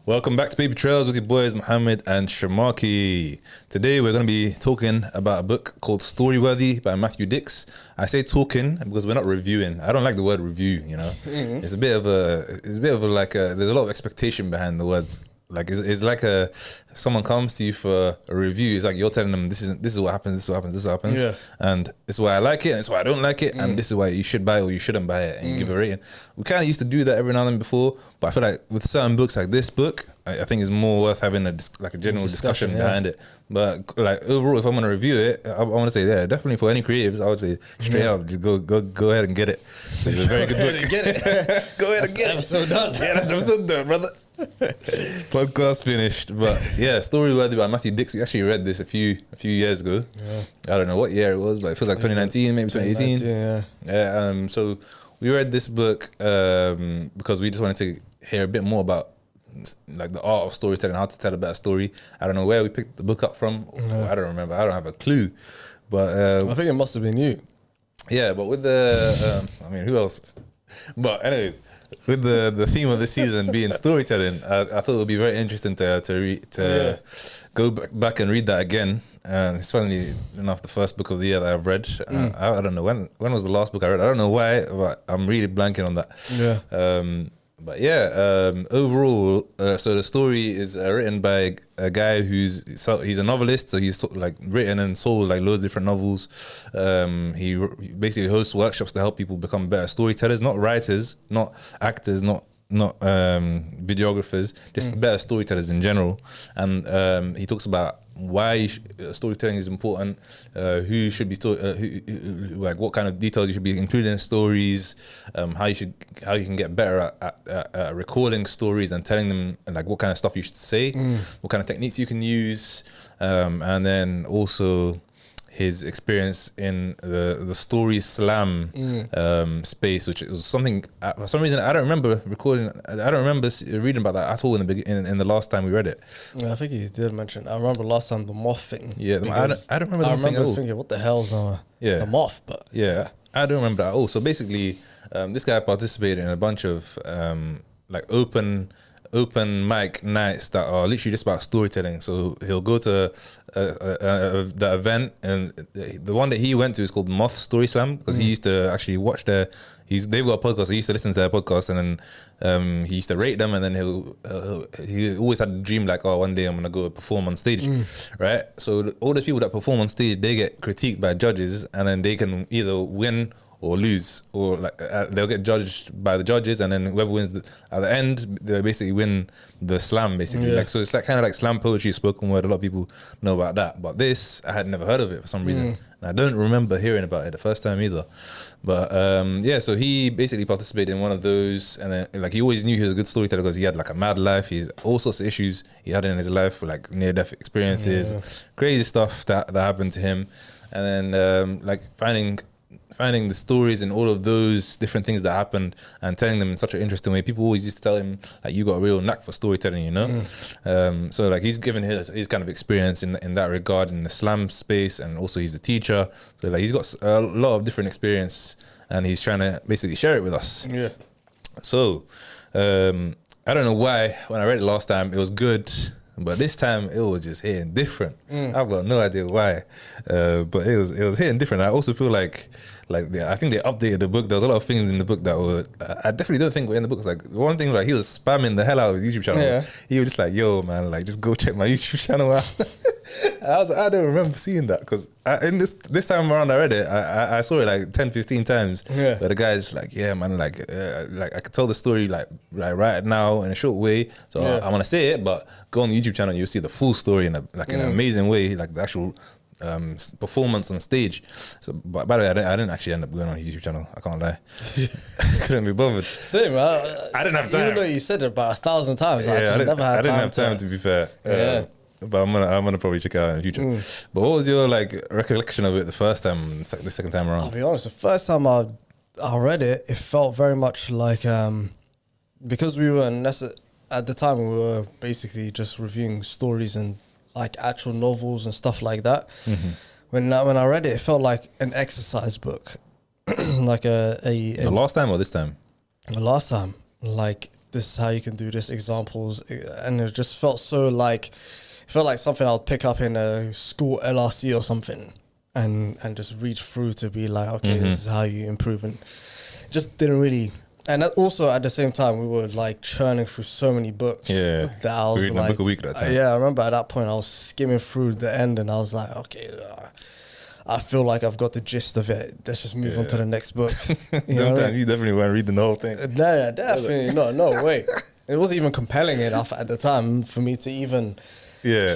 Welcome back to PaperTrails with your boys Mohammed and Shamaki. Today we're going to be talking about a book called Storyworthy by Matthew Dix. I say talking because we're not reviewing. I don't like the word review, you know. Mm-hmm. It's a bit of a there's a lot of expectation behind the words. Like it's like someone comes to you for a review. It's like you're telling them this is what happens, this is what happens, this is what happens, yeah. And this is why I like it, and this is why I don't like it, and this is why you should buy it or you shouldn't buy it, and you give it a rating. We kind of used to do that every now and then before, but I feel like with certain books like this book, I think it's more worth having a general discussion behind it. But like overall, if I'm gonna review it, I want to say definitely for any creatives, I would say straight up, just go ahead and get it. It's a very good book. Get it. Go ahead and get it. Episode done. Yeah, that's episode done, brother. Podcast finished. But yeah, Storyworthy by Matthew Dix. We actually read this a few years ago. Yeah. I don't know what year it was, but it feels like 2019, maybe 2018. Yeah. So we read this book because we just wanted to hear a bit more about like the art of storytelling, how to tell a better story. I don't know where we picked the book up from. I don't remember. I don't have a clue. But I think it must have been you. Yeah, but with the I mean, who else? But anyways, with the theme of the season being storytelling, I thought it would be very interesting to go back and read that again. It's funnily enough the first book of the year that I've read. I don't know when was the last book I read. I don't know why, but I'm really blanking on that. Yeah. But yeah, overall, so the story is written by a guy he's a novelist, so he's like written and sold like loads of different novels. He basically hosts workshops to help people become better storytellers, not writers, not actors, not videographers, just better storytellers in general. And he talks about why storytelling is important, who should be like what kind of details you should be including in stories, how you can get better at recalling stories and telling them, and like what kind of stuff you should say, what kind of techniques you can use, and then also his experience in the story slam space, which was something for some reason I don't remember recording. I don't remember reading about that at all in the last time we read it. Yeah, I think he did mention. I remember last time the moth thing. Yeah, I don't remember. I remember thinking, what the hell's the moth? But yeah, I don't remember that at all. So basically, this guy participated in a bunch of like open mic nights that are literally just about storytelling. So he'll go to the event, and the one that he went to is called Moth Story Slam, because he used to actually watch they've got a podcast, so he used to listen to their podcast, and then he used to rate them, and then he always had a dream like, oh, one day I'm gonna go perform on stage, right? So all the people that perform on stage, they get critiqued by judges, and then they can either win or lose, or like they'll get judged by the judges, and then whoever wins at the end, they basically win the slam, basically. Like, so it's like kind of like slam poetry, spoken word. A lot of people know about that, but this I had never heard of it for some reason, and I don't remember hearing about it the first time either. But yeah, so he basically participated in one of those, and then like he always knew he was a good storyteller because he had like a mad life. He's all sorts of issues he had in his life, like near-death experiences, crazy stuff that happened to him, and then like finding the stories and all of those different things that happened and telling them in such an interesting way. People always used to tell him like, you got a real knack for storytelling, you know. So like he's given his kind of experience in that regard in the slam space, and also he's a teacher, so like he's got a lot of different experience, and he's trying to basically share it with us. Yeah. So I don't know why when I read it last time it was good, but this time it was just hitting different. I've got no idea why, but it was hitting different. I also feel like I think they updated the book. There was a lot of things in the book that were I definitely don't think were in the book. It's like one thing, like he was spamming the hell out of his YouTube channel. Yeah. He was just like, yo man, like just go check my YouTube channel out. I don't remember seeing that, because in this time around I read it, I saw it like 10-15 times. Yeah. But the guy's like, yeah man, like I could tell the story like right now in a short way. So I want to say it, but go on the YouTube channel, you'll see the full story in an amazing way, like the actual performance on stage. So, but by the way, I didn't actually end up going on his YouTube channel. I can't lie. Couldn't be bothered. Same. I didn't have time. Even though you said it about 1,000 times, I didn't have time to be fair. Yeah. But I'm gonna probably check it out in the future. But what was your like recollection of it the first time, the second time around? I'll be honest. The first time I read it, it felt very much like because we were at the time we were basically just reviewing stories and like actual novels and stuff like that. When I read it, it felt like an exercise book, like the last time or this time? The last time, like this is how you can do this, examples. And it just felt so like, it felt like something I'll pick up in a school LRC or something and just reach through to be like, okay, this is how you improve. And just didn't really. And that also at the same time, we were like churning through so many books. Yeah. That I was Reading like, a book a week at that time. yeah, I remember at that point I was skimming through the end and I was like, okay, I feel like I've got the gist of it. Let's just move on to the next book. You know what I mean? You definitely weren't reading the whole thing. No, definitely not. No way. It wasn't even compelling enough at the time for me to even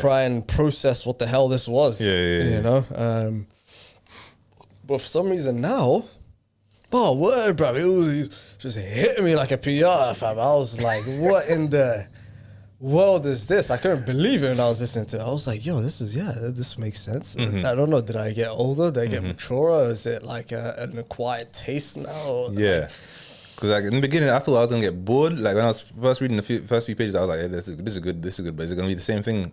try and process what the hell this was. You know? But for some reason now, oh, word, bro. It was just hitting me like a PR, fam. I was like, what in the world is this? I couldn't believe it when I was listening to it. I was like, yo, this makes sense. I don't know, did I get older? Did I get mature? Or is it like an acquired taste now? Or Yeah. Because like in the beginning, I thought I was gonna get bored. Like when I was first reading the first few pages, I was like, this is good, but is it gonna be the same thing?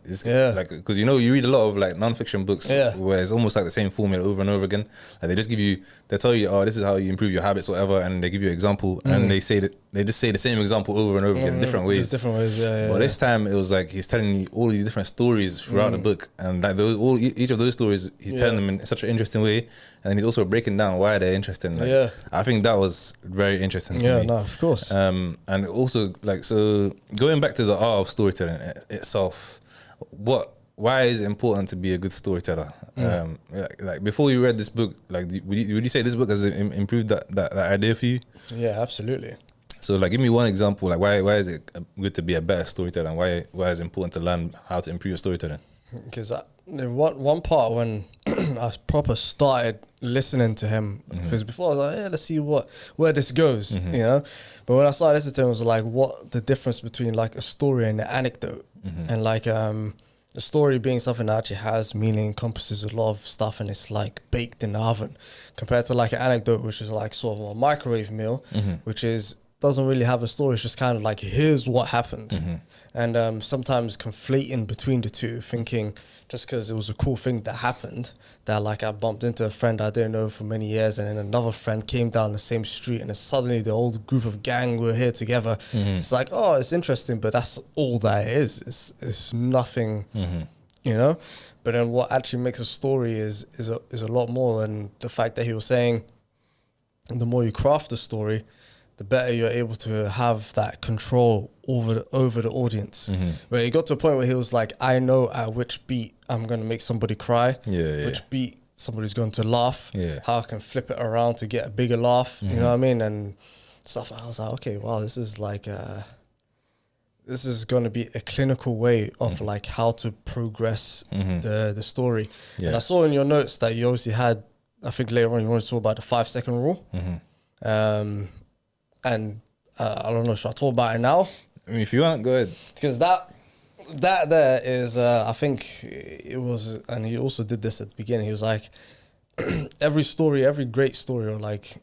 Like, because you read a lot of like non-fiction books where it's almost like the same formula over and over again. Like they tell you, oh, this is how you improve your habits, or whatever, and they give you an example, and they just say the same example over and over again in different ways. But this time it was like he's telling you all these different stories throughout the book, and like each of those stories he's telling them in such an interesting way, and he's also breaking down why they're interesting. Like, I think that was very interesting to me. No, of course. And also like, so going back to the art of storytelling itself, why is it important to be a good storyteller? Like before you read this book, like would you say this book has improved that idea for you? Yeah, absolutely. So like, give me one example. Like why is it good to be a better storyteller, and why is it important to learn how to improve your storytelling? Because one part when I proper started listening to him, because before I was like, yeah, let's see where this goes, you know. But when I started listening to him, it was like, what the difference between like a story and an anecdote, and like a story being something that actually has meaning, encompasses a lot of stuff, and it's like baked in the oven, compared to like an anecdote, which is like sort of a microwave meal, which doesn't really have a story. It's just kind of like, here's what happened. And sometimes conflating between the two, thinking just because it was a cool thing that happened, that like I bumped into a friend I didn't know for many years, and then another friend came down the same street, and then suddenly the old group of gang were here together. It's like, oh, it's interesting, but that's all that it is. It's nothing, you know. But then what actually makes a story is a lot more. And the fact that he was saying, the more you craft a story, the better you're able to have that control over the audience. Where he got to a point where he was like, I know at which beat I'm going to make somebody cry, which beat somebody's going to laugh, how I can flip it around to get a bigger laugh, you know what I mean? And stuff. I was like, okay, wow, this is like, this is going to be a clinical way of like how to progress the story. And I saw in your notes that you obviously had, I think later on you wanted to talk about the 5-second rule. And I don't know, should I talk about it now? I mean, if you want, go ahead. Because that there is, I think it was, and he also did this at the beginning. He was like, every great story, or like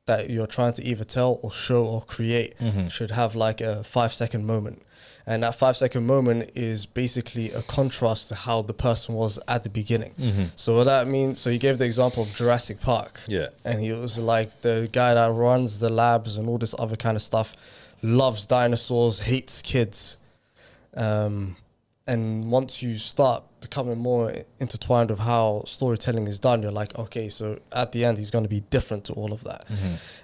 that you're trying to either tell or show or create, should have like a 5-second moment. And that 5-second moment is basically a contrast to how the person was at the beginning. So what that means, so he gave the example of Jurassic Park. And he was like, the guy that runs the labs and all this other kind of stuff, loves dinosaurs, hates kids. And once you start becoming more intertwined with how storytelling is done, you're like, okay, so at the end, he's going to be different to all of that.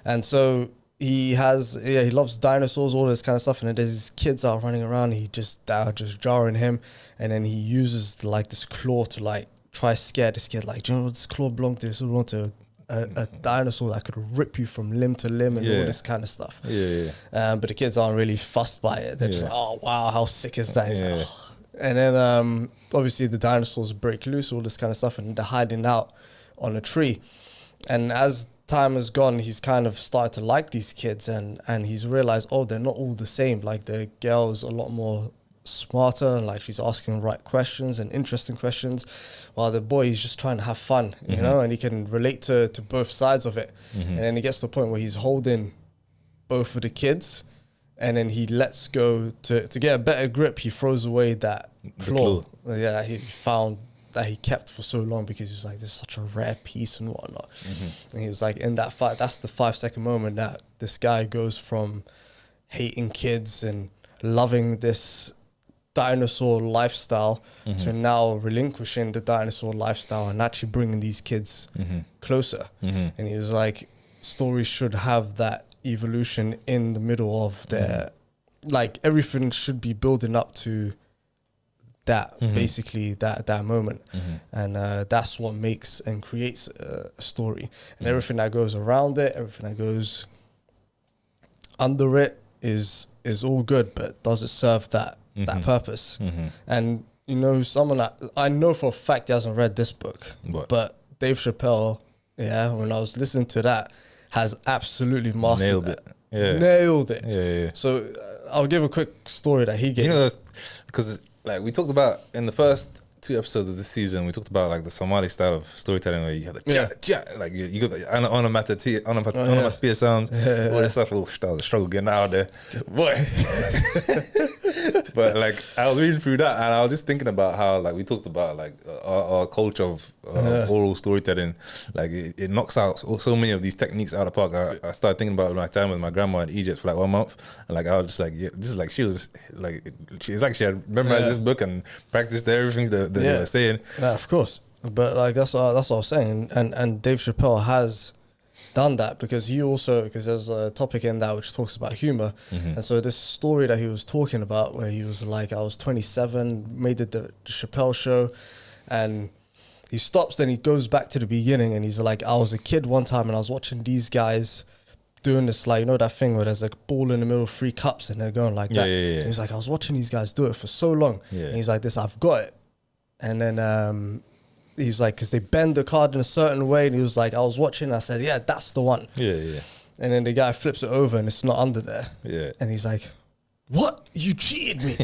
And so he loves dinosaurs, all this kind of stuff, and then there's these kids out running around, they're just jarring him, and then he uses like this claw to like try scare this kid, like, do you know what this claw belonged to? This belonged to a dinosaur that could rip you from limb to limb and all this kind of stuff. But the kids aren't really fussed by it. They're just like, oh wow, how sick is that? Like, oh. And then obviously the dinosaurs break loose, all this kind of stuff, and they're hiding out on a tree. And as time has gone, he's kind of started to like these kids, and he's realized, oh, they're not all the same. Like the girl's a lot more smarter, and like she's asking the right questions and interesting questions, while the boy is just trying to have fun, you know, and he can relate to both sides of it. And then he gets to the point where he's holding both of the kids, and then he lets go to get a better grip. He throws away that claw. Yeah, he found that he kept for so long, because he was like, this is such a rare piece and whatnot. And he was like, in that fight, that's the 5-second moment that this guy goes from hating kids and loving this dinosaur lifestyle to now relinquishing the dinosaur lifestyle and actually bringing these kids closer. And he was like, stories should have that evolution in the middle of their, like everything should be building up to that, basically that moment. And that's what makes and creates a story. And everything that goes around it, everything that goes under it is all good, but does it serve that purpose? And you know, someone that I know for a fact he hasn't read this book, but Dave Chappelle, when I was listening to that, has absolutely mastered nailed it. Yeah. So I'll give a quick story that he gave. You know, because like we talked about in the first 2 episodes of this season, we talked about like the Somali style of storytelling where you have the like you got the onomatopoeia sounds, all this stuff. Oh, that was a struggle getting out of there, boy. But like I was reading through that and I was just thinking about how like we talked about like our culture of oral storytelling, like it knocks out so many of these techniques out of the park. I started thinking about my time with my grandma in Egypt for like 1 month, and like I was just like, this is like she's like she had memorized this book and practiced everything that they were saying. Yeah, of course. But like that's what I was saying, and Dave Chappelle has done that because there's a topic in that which talks about humor, and so this story that he was talking about where he was like, I was 27, made the Chappelle show, and he stops, then he goes back to the beginning and he's like, I was a kid one time and I was watching these guys doing this, like, you know that thing where there's a ball in the middle of 3 cups and they're going like that. And he's like, I was watching these guys do it for so long, and he's like, I've got it. And then he's like, because they bend the card in a certain way, and he was like, I was watching and I said, yeah, that's the one. And then the guy flips it over and it's not under there. And he's like, what? You cheated me.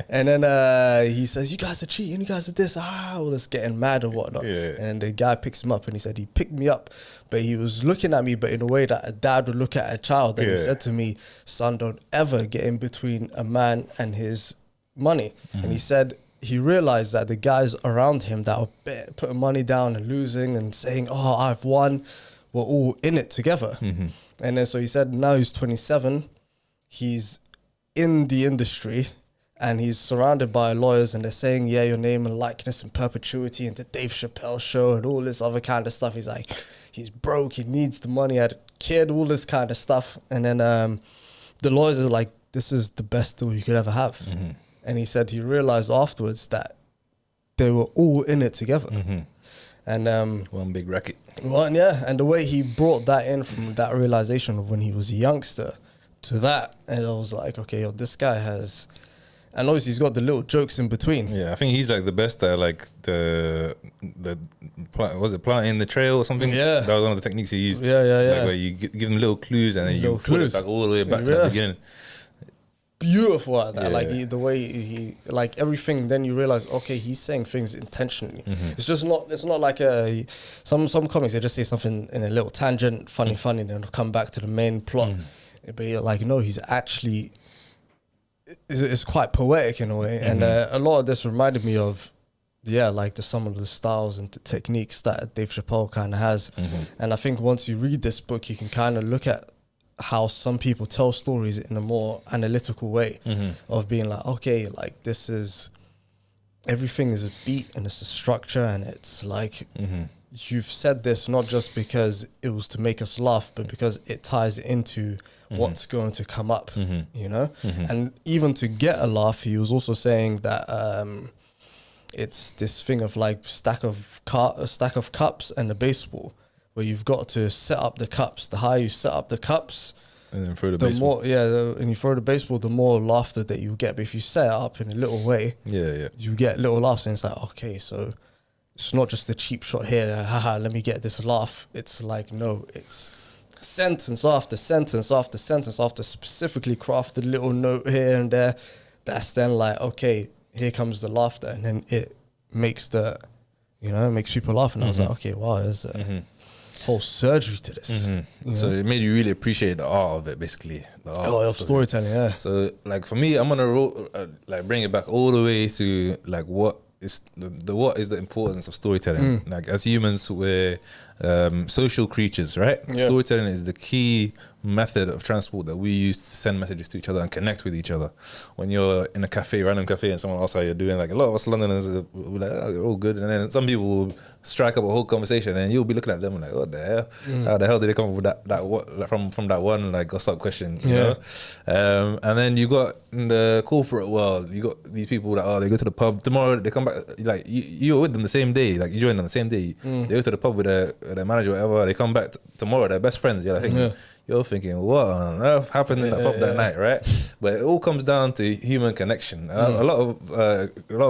And then he says, you guys are cheating, you guys are this, all this getting mad and whatnot. And then the guy picks him up and he said he picked me up, but he was looking at me, but in a way that a dad would look at a child. And he said to me, son, don't ever get in between a man and his money. And he said he realized that the guys around him that were putting money down and losing and saying, oh, I've won, were all in it together. And then so he said now he's 27, he's in the industry and he's surrounded by lawyers and they're saying, yeah, your name and likeness in perpetuity and the Dave Chappelle show and all this other kind of stuff. He's like, he's broke, he needs the money, had a kid, all this kind of stuff. And then the lawyers are like, this is the best deal you could ever have. And he said he realized afterwards that they were all in it together. And one big racket. And the way he brought that in from that realization of when he was a youngster to that, and I was like, okay, this guy has, and obviously he's got the little jokes in between. I think he's like the best at like the was it planting the trail or something? That was one of the techniques he used. Like where you give them little clues and then you put it back all the way back to the beginning. Beautiful at that, like the way he like everything. Then you realize, okay, he's saying things intentionally. It's just not. It's not like some comics. They just say something in a little tangent, funny, and then come back to the main plot. But you're like, no, he's actually. It's quite poetic in a way, and a lot of this reminded me of, like some of the styles and the techniques that Dave Chappelle kind of has. And I think once you read this book, you can kind of look at how some people tell stories in a more analytical way of being like, okay, like this is, everything is a beat and it's a structure and it's like, you've said this not just because it was to make us laugh, but because it ties into what's going to come up, you know? And even to get a laugh, he was also saying that it's this thing of like a stack of cups and a baseball, where you've got to set up the cups. The higher you set up the cups, and then throw the baseball. And you throw the baseball, the more laughter that you get. But if you set it up in a little way, you get little laughs. And it's like, okay, so it's not just a cheap shot here. Haha, let me get this laugh. It's like, no, it's sentence after sentence after sentence after specifically crafted little note here and there. That's then like, okay, here comes the laughter, and then it makes it makes people laugh. And I was like, okay, wow, there's whole surgery to this. So it made you really appreciate the art of it, basically. The art of storytelling, So like for me, I'm gonna like bring it back all the way to like what is the importance of storytelling. Like as humans, we're social creatures, right? Yeah. Storytelling is the key method of transport that we use to send messages to each other and connect with each other. When you're in a cafe, random cafe, and someone asks how you're doing, like a lot of us Londoners will be like, oh, you're all good. And then some people will strike up a whole conversation, and you'll be looking at them like, what the hell? How the hell did they come up with that what, from that one like gossip question, you know? And then you got in the corporate world, you got these people that they go to the pub tomorrow, they come back, like you're with them the same day, like you join them the same day, they go to the pub with their manager or whatever, they come back tomorrow, they're best friends. You're like, you're thinking, what on earth happened in that pub that night, right? But it all comes down to human connection. And a lot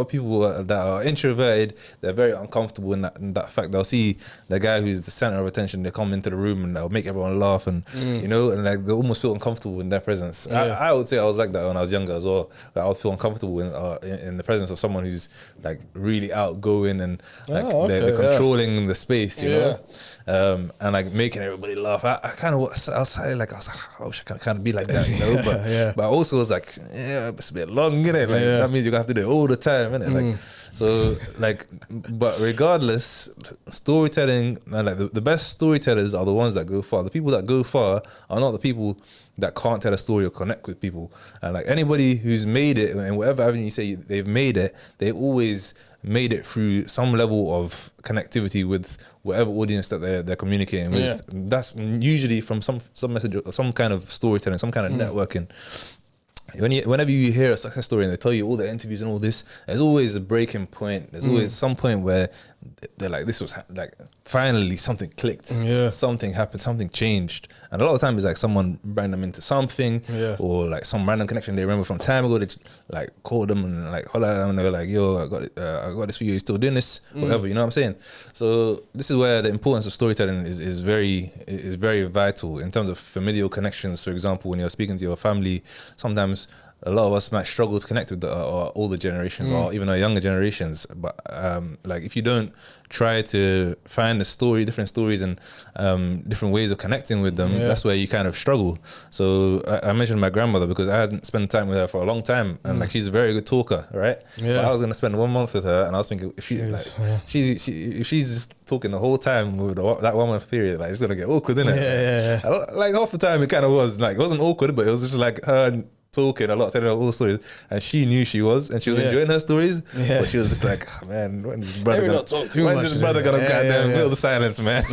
of people that are introverted, they're very uncomfortable in that fact. They'll see the guy who's the center of attention, they come into the room and they'll make everyone laugh, and you know, and like they almost feel uncomfortable in their presence. I would say I was like that when I was younger as well. Like, I would feel uncomfortable in the presence of someone who's like really outgoing and like they're controlling the space, you know, and like making everybody laugh. I kind of was like, I wish I could kind of be like that, you know. But but I also was like, it's a bit long, innit? Like that means you're gonna have to do it all the time, innit? Like so, like, but regardless, storytelling, and like the best storytellers are the ones that go far. The people that go far are not the people that can't tell a story or connect with people. And like anybody who's made it, and whatever avenue you say they've made it, they always made it through some level of connectivity with whatever audience that they're communicating with. That's usually from some message or some kind of storytelling, some kind of networking. Whenever you hear a success story and they tell you all the interviews and all this, there's always a breaking point. There's always some point where they're like, this was like finally something clicked, something happened, something changed. And a lot of times it's like someone ran them into something, or like some random connection they remember from time ago. They like called them and like holler at them and they were like, yo, I got this for you, you still doing this, whatever, you know what I'm saying? So this is where the importance of storytelling is very vital in terms of familial connections. For example, when you're speaking to your family, sometimes a lot of us might struggle to connect with our older generations or even our younger generations. But like if you don't try to find different stories and different ways of connecting with them, that's where you kind of struggle. So I mentioned my grandmother because I hadn't spent time with her for a long time, and like she's a very good talker, right? But I was gonna spend 1 month with her, and I was thinking if if she's just talking the whole time with that 1 month period, like it's gonna get awkward, isn't it? Like half the time it kind of was like, it wasn't awkward, but it was just like her talking a lot, telling her all the stories, and she knew she was enjoying her stories, but she was just like, oh, man, when's this brother gonna goddamn fill the silence, man?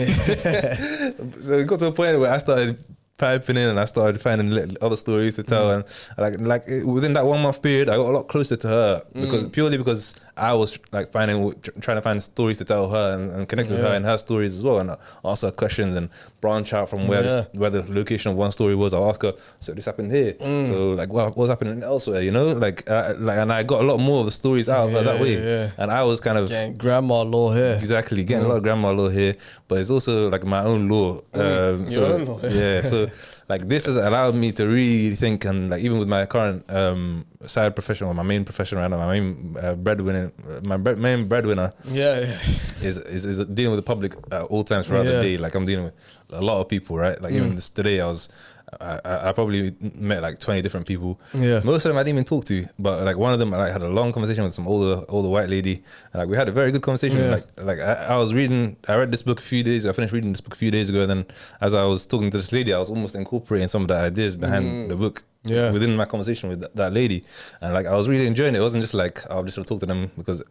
So it got to a point where I started piping in and I started finding other stories to tell, and like within that 1 month period I got a lot closer to her because I was like trying to find stories to tell her and connect with her and her stories as well, and ask her questions and branch out from where the location of one story was. I'll ask her, so this happened here, so like what's happening elsewhere, you know, like and I got a lot more of the stories out of her that way, and I was kind of getting grandma law here, getting a lot of grandma law here, but it's also like my own law, your own law. so like this has allowed me to really think, and like even with my current side profession, or my main profession right now, my main main breadwinner is dealing with the public at all times throughout the day. Like I'm dealing with a lot of people, right? Like even today I probably met like 20 different people. Most of them I didn't even talk to, but like one of them I had a long conversation with some older white lady. Like we had a very good conversation. Like I read this book I finished reading this book a few days ago, and then as I was talking to this lady, I was almost incorporating some of the ideas behind the book within my conversation with that lady, and like I was really enjoying it. It wasn't just like I'll just talk to them because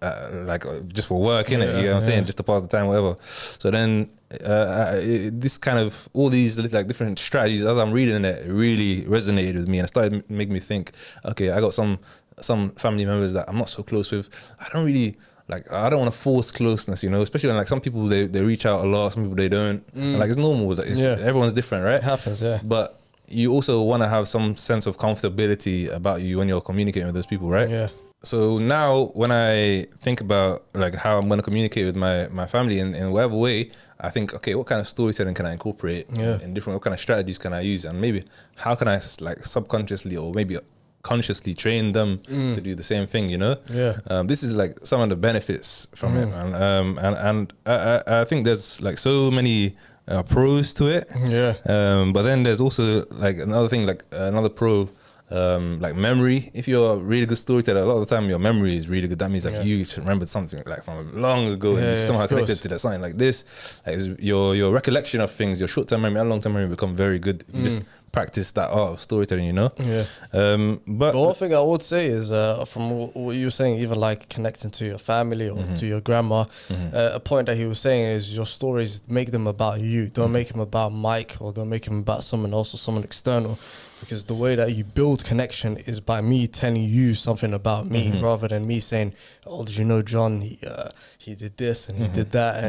like just for work, innit? You know what I'm saying, just to pass the time, whatever. So then this kind of all these like different strategies, as I'm reading it really resonated with me, and it started making me think, okay, I got some family members that I'm not so close with. I don't want to force closeness, you know, especially when like some people they reach out a lot, some people they don't. And, like it's normal, everyone's different, right? It happens, but you also want to have some sense of comfortability about you when you're communicating with those people, right? So now when I think about like how I'm going to communicate with my family in whatever way, I think, okay, what kind of storytelling can I incorporate in different, what kind of strategies can I use, and maybe how can I like subconsciously or maybe consciously train them to do the same thing, you know? This is like some of the benefits from it, and I think there's like so many pros to it, but then there's also like another thing, like another pro like memory. If you're a really good storyteller, a lot of the time your memory is really good. That means like you remembered something like from long ago and you somehow connected to that something like this. Like your recollection of things, your short-term memory and long-term memory become very good if you just practice that art of storytelling, you know. But one thing I would say is from what you were saying, even like connecting to your family or to your grandma, a point that he was saying is your stories, make them about you. Don't make them about Mike, or don't make them about someone else or someone external, because the way that you build connection is by me telling you something about me, rather than me saying, oh, did you know John, he did this and he did that,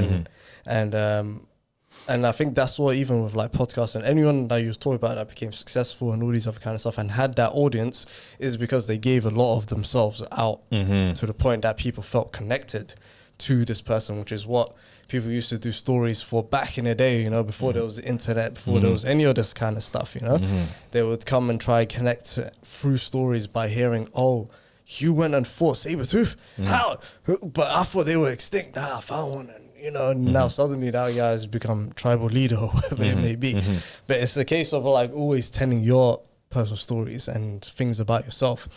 and I think that's what, even with like podcasts and anyone that you was talking about that became successful and all these other kind of stuff and had that audience, is because they gave a lot of themselves out to the point that people felt connected to this person, which is what people used to do stories for back in the day, you know, before there was the internet, before there was any of this kind of stuff, you know. They would come and try connect through stories by hearing, oh, you went and fought saber-tooth? How? But I thought they were extinct. Nah, I found one. And, you know, now suddenly that guy has become tribal leader or whatever it may be. But it's a case of like always telling your personal stories and things about yourself,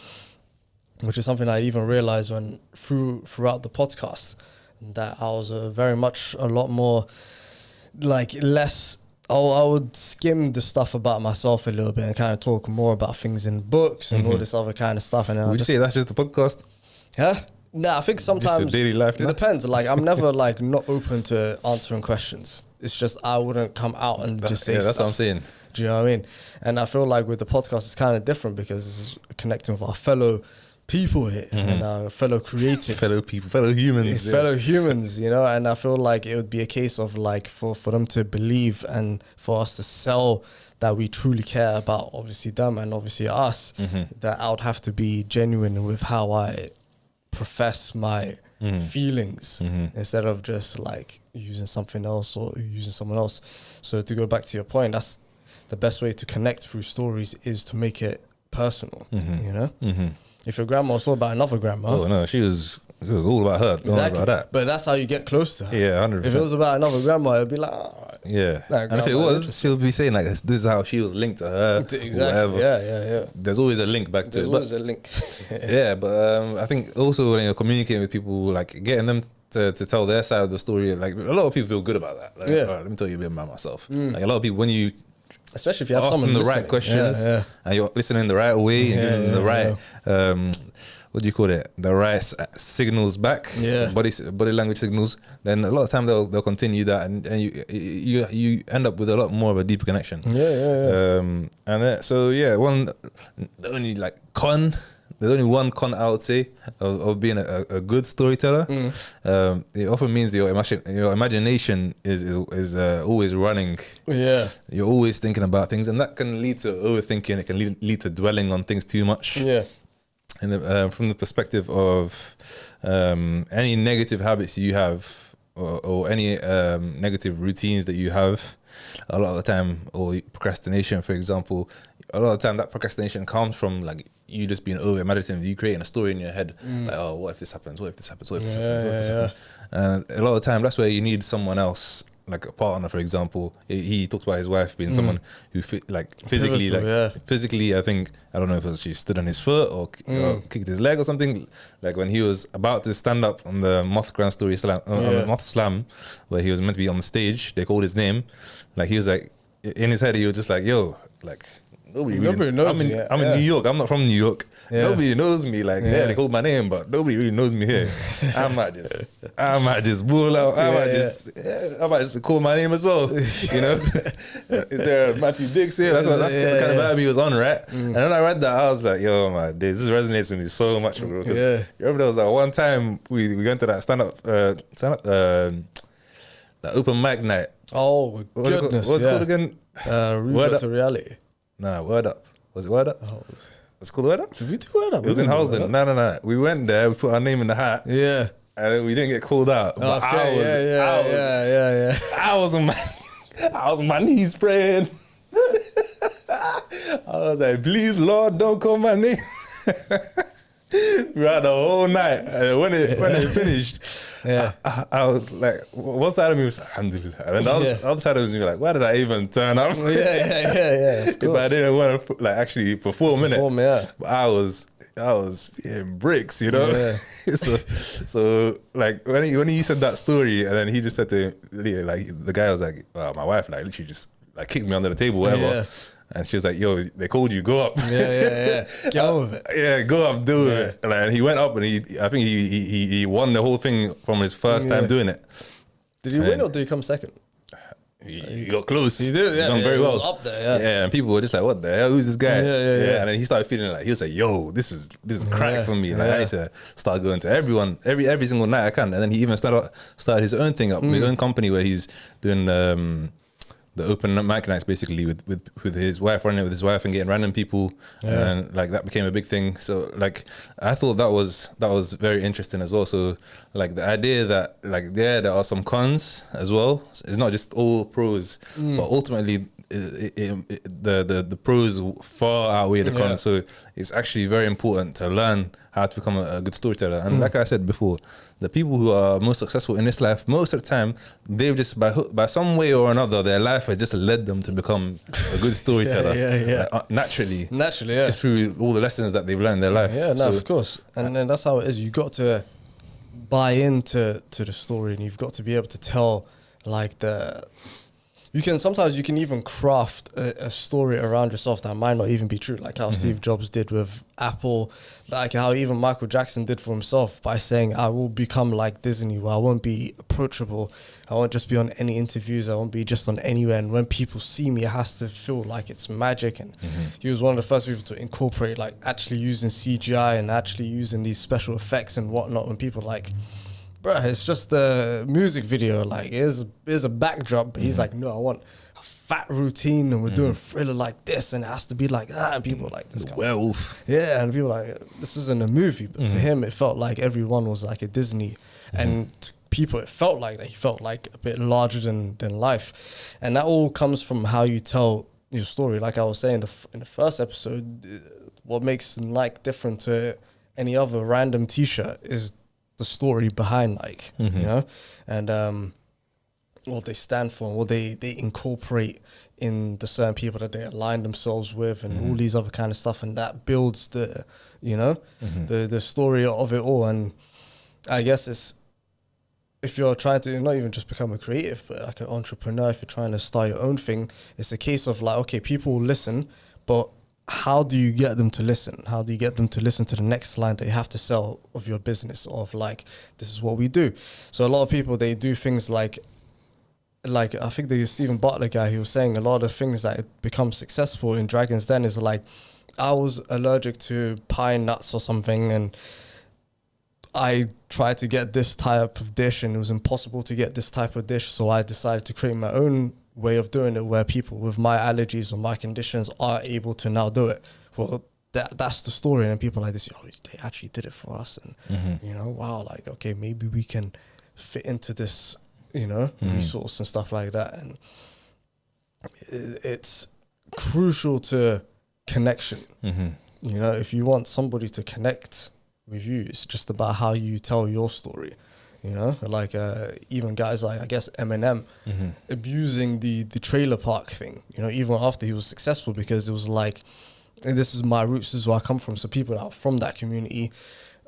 which is something I even realized when throughout the podcast, that I was very much a lot more like less. I would skim the stuff about myself a little bit and kind of talk more about things in books and all this other kind of stuff. And would you say that's just the podcast? Yeah. Nah, I think sometimes just your daily life. It depends. Like I'm never like not open to answering questions. It's just I wouldn't come out and just say. Yeah, that's stuff. what I'm saying. Do you know what I mean? And I feel like with the podcast, it's kind of different because it's connecting with our fellow people here and our fellow creatives, fellow people, fellow humans, fellow humans, you know. And I feel like it would be a case of like for them to believe and for us to sell that we truly care about obviously them and obviously us, that I would have to be genuine with how I profess my feelings instead of just like using something else or using someone else. So to go back to your point, that's the best way to connect through stories, is to make it personal, you know. If your grandma was all about another grandma, oh no, she was all about her. Don't worry about that. But that's how you get close to her. Yeah, 100%. If it was about another grandma, it'd be like, oh, yeah. Like, and if it was, she'll be saying like, this is how she was linked to her. Exactly. Whatever. Yeah. There's always a link back to it. There's always a link. Yeah, but I think also when you're communicating with people, like getting them to tell their side of the story, like a lot of people feel good about that. Like, all right, let me tell you a bit about myself. Like a lot of people, when you especially if you have ask someone them the listening. right questions and you're listening the right way and giving them the right what do you call it, the right signals back, body language signals, then a lot of time they'll continue that and you end up with a lot more of a deeper connection. And then, so the only like there's only one con I would say of being a good storyteller. It often means your imagination is always running. Yeah, you're always thinking about things, and that can lead to overthinking. It can lead to dwelling on things too much. Yeah, and from the perspective of any negative habits you have, or any negative routines that you have, a lot of the time, or procrastination, for example, a lot of the time that procrastination comes from like you just being over imaginative, you creating a story in your head, like, oh, what if this happens? What if this happens? What if this happens? What if this happens? And a lot of the time, that's where you need someone else, like a partner, for example. He talks about his wife being someone who physically, physically, I think, I don't know if she stood on his foot or kicked his leg or something. Like when he was about to stand up on the Moth Grand Story Slam, on the Moth Slam, where he was meant to be on the stage, they called his name. Like he was like, in his head, he was just like, yo, like, Nobody knows me. I'm in New York. I'm not from New York. Nobody knows me. Like, they called my name, but nobody really knows me here. I might just bull out. I might just call my name as well. You know, is there a Matthew Biggs here? That's the kind of vibe he was on, right? And then I read that, I was like, yo, my days, this resonates with me so much, bro. Because you remember there was that one time we went to that stand up, that open mic night. Oh goodness! What's it called again? Revert to Reality. Nah, Word Up. Was it Word Up? Oh. Was it called Word Up? Did we do Word Up? It was in Housden. No. We went there, we put our name in the hat. Yeah. And we didn't get called out. But okay, I was on my knees praying. I was like, please, Lord, don't call my name. We had the whole night. And when it finished, Yeah. I was like, one side of me was alhamdulillah, and then the other side of me was like, why did I even turn up? Yeah. If I didn't want to like actually perform in it, Yeah. but I was hitting bricks, you know. Yeah. so like when he said that story, and then he just said to like the guy was like, my wife like literally just like kicked me under the table, whatever. Yeah. And she was like, "Yo, they called you. Go up." Yeah. Get on with it. Yeah, go up, do it. Like, and he went up, and I think he won the whole thing from his first time doing it. Did he win or did he come second? He got close. He did. Yeah, he done very well. He was up there. Yeah. And people were just like, "What the hell? Who's this guy?" Yeah. And then he started feeling like he was like, "Yo, this is crack for me. Like I need to start going to everyone every single night I can." And then he even started his own thing up, his own company where he's doing the open mic nights basically with his wife, running it with his wife and getting random people, and like that became a big thing. So like I thought that was very interesting as well. So like the idea that like there are some cons as well. It's not just all pros, but ultimately the pros far outweigh the cons. So it's actually very important to learn how to become a good storyteller. And like I said before, the people who are most successful in this life, most of the time, they've just by some way or another, their life has just led them to become a good storyteller. Like, naturally, just through all the lessons that they've learned in their life. Yeah, no, of course. And then that's how it is. You got to buy into the story, and you've got to be able to tell like sometimes you can even craft a story around yourself that might not even be true, like how Steve Jobs did with Apple, like how even Michael Jackson did for himself by saying, I will become like Disney, where I won't be approachable, I won't just be on any interviews, I won't be just on anywhere, and when people see me, it has to feel like it's magic. And he was one of the first people to incorporate like actually using CGI and actually using these special effects and whatnot, when people like, bruh, it's just a music video. Like, here's a backdrop. But he's like, no, I want a fat routine, and we're doing Thriller like this, and it has to be like that. And people are like, this werewolf. Yeah, and people are like, this isn't a movie. But to him, it felt like everyone was like a Disney. And to people, it felt like that. He felt like a bit larger than life. And that all comes from how you tell your story. Like I was saying in the first episode, what makes Nike different to any other random T-shirt is the story behind Nike, you know, and what they stand for, and what they incorporate in the certain people that they align themselves with, and all these other kind of stuff, and that builds the, you know, the story of it all. And I guess it's, if you're trying to not even just become a creative, but like an entrepreneur, if you're trying to start your own thing, it's a case of like, okay, people will listen, but how do you get them to listen? How do you get them to listen to the next line that you have to sell of your business, of like, this is what we do? So a lot of people, they do things like I think the Stephen Butler guy, he was saying a lot of things that become successful in Dragon's Den is like, I was allergic to pine nuts or something, and I tried to get this type of dish, and it was impossible to get this type of dish. So I decided to create my own way of doing it, where people with my allergies or my conditions are able to now do it. Well, that's the story. And people like this, oh, they actually did it for us. And, you know, wow, like, okay, maybe we can fit into this, you know, resource and stuff like that. And it's crucial to connection. You know, if you want somebody to connect with you, it's just about how you tell your story. You know, like even guys like, I guess, Eminem abusing the trailer park thing, you know, even after he was successful, because it was like, this is my roots, this is where I come from. So people that are from that community,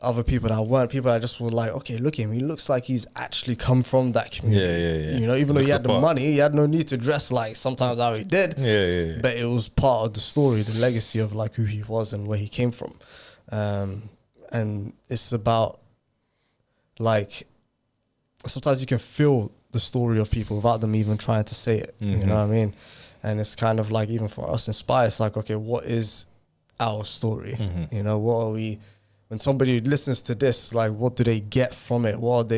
other people that weren't, people that just were like, okay, look at him, he looks like he's actually come from that community. Yeah. You know, even though he had the money, he had no need to dress like sometimes how he did. But it was part of the story, the legacy of like who he was and where he came from. And it's about like, sometimes you can feel the story of people without them even trying to say it. You know what I mean? And it's kind of like, even for us, Inspyre, it's like, okay, what is our story? You know, what are we, when somebody listens to this, like, what do they get from it? What's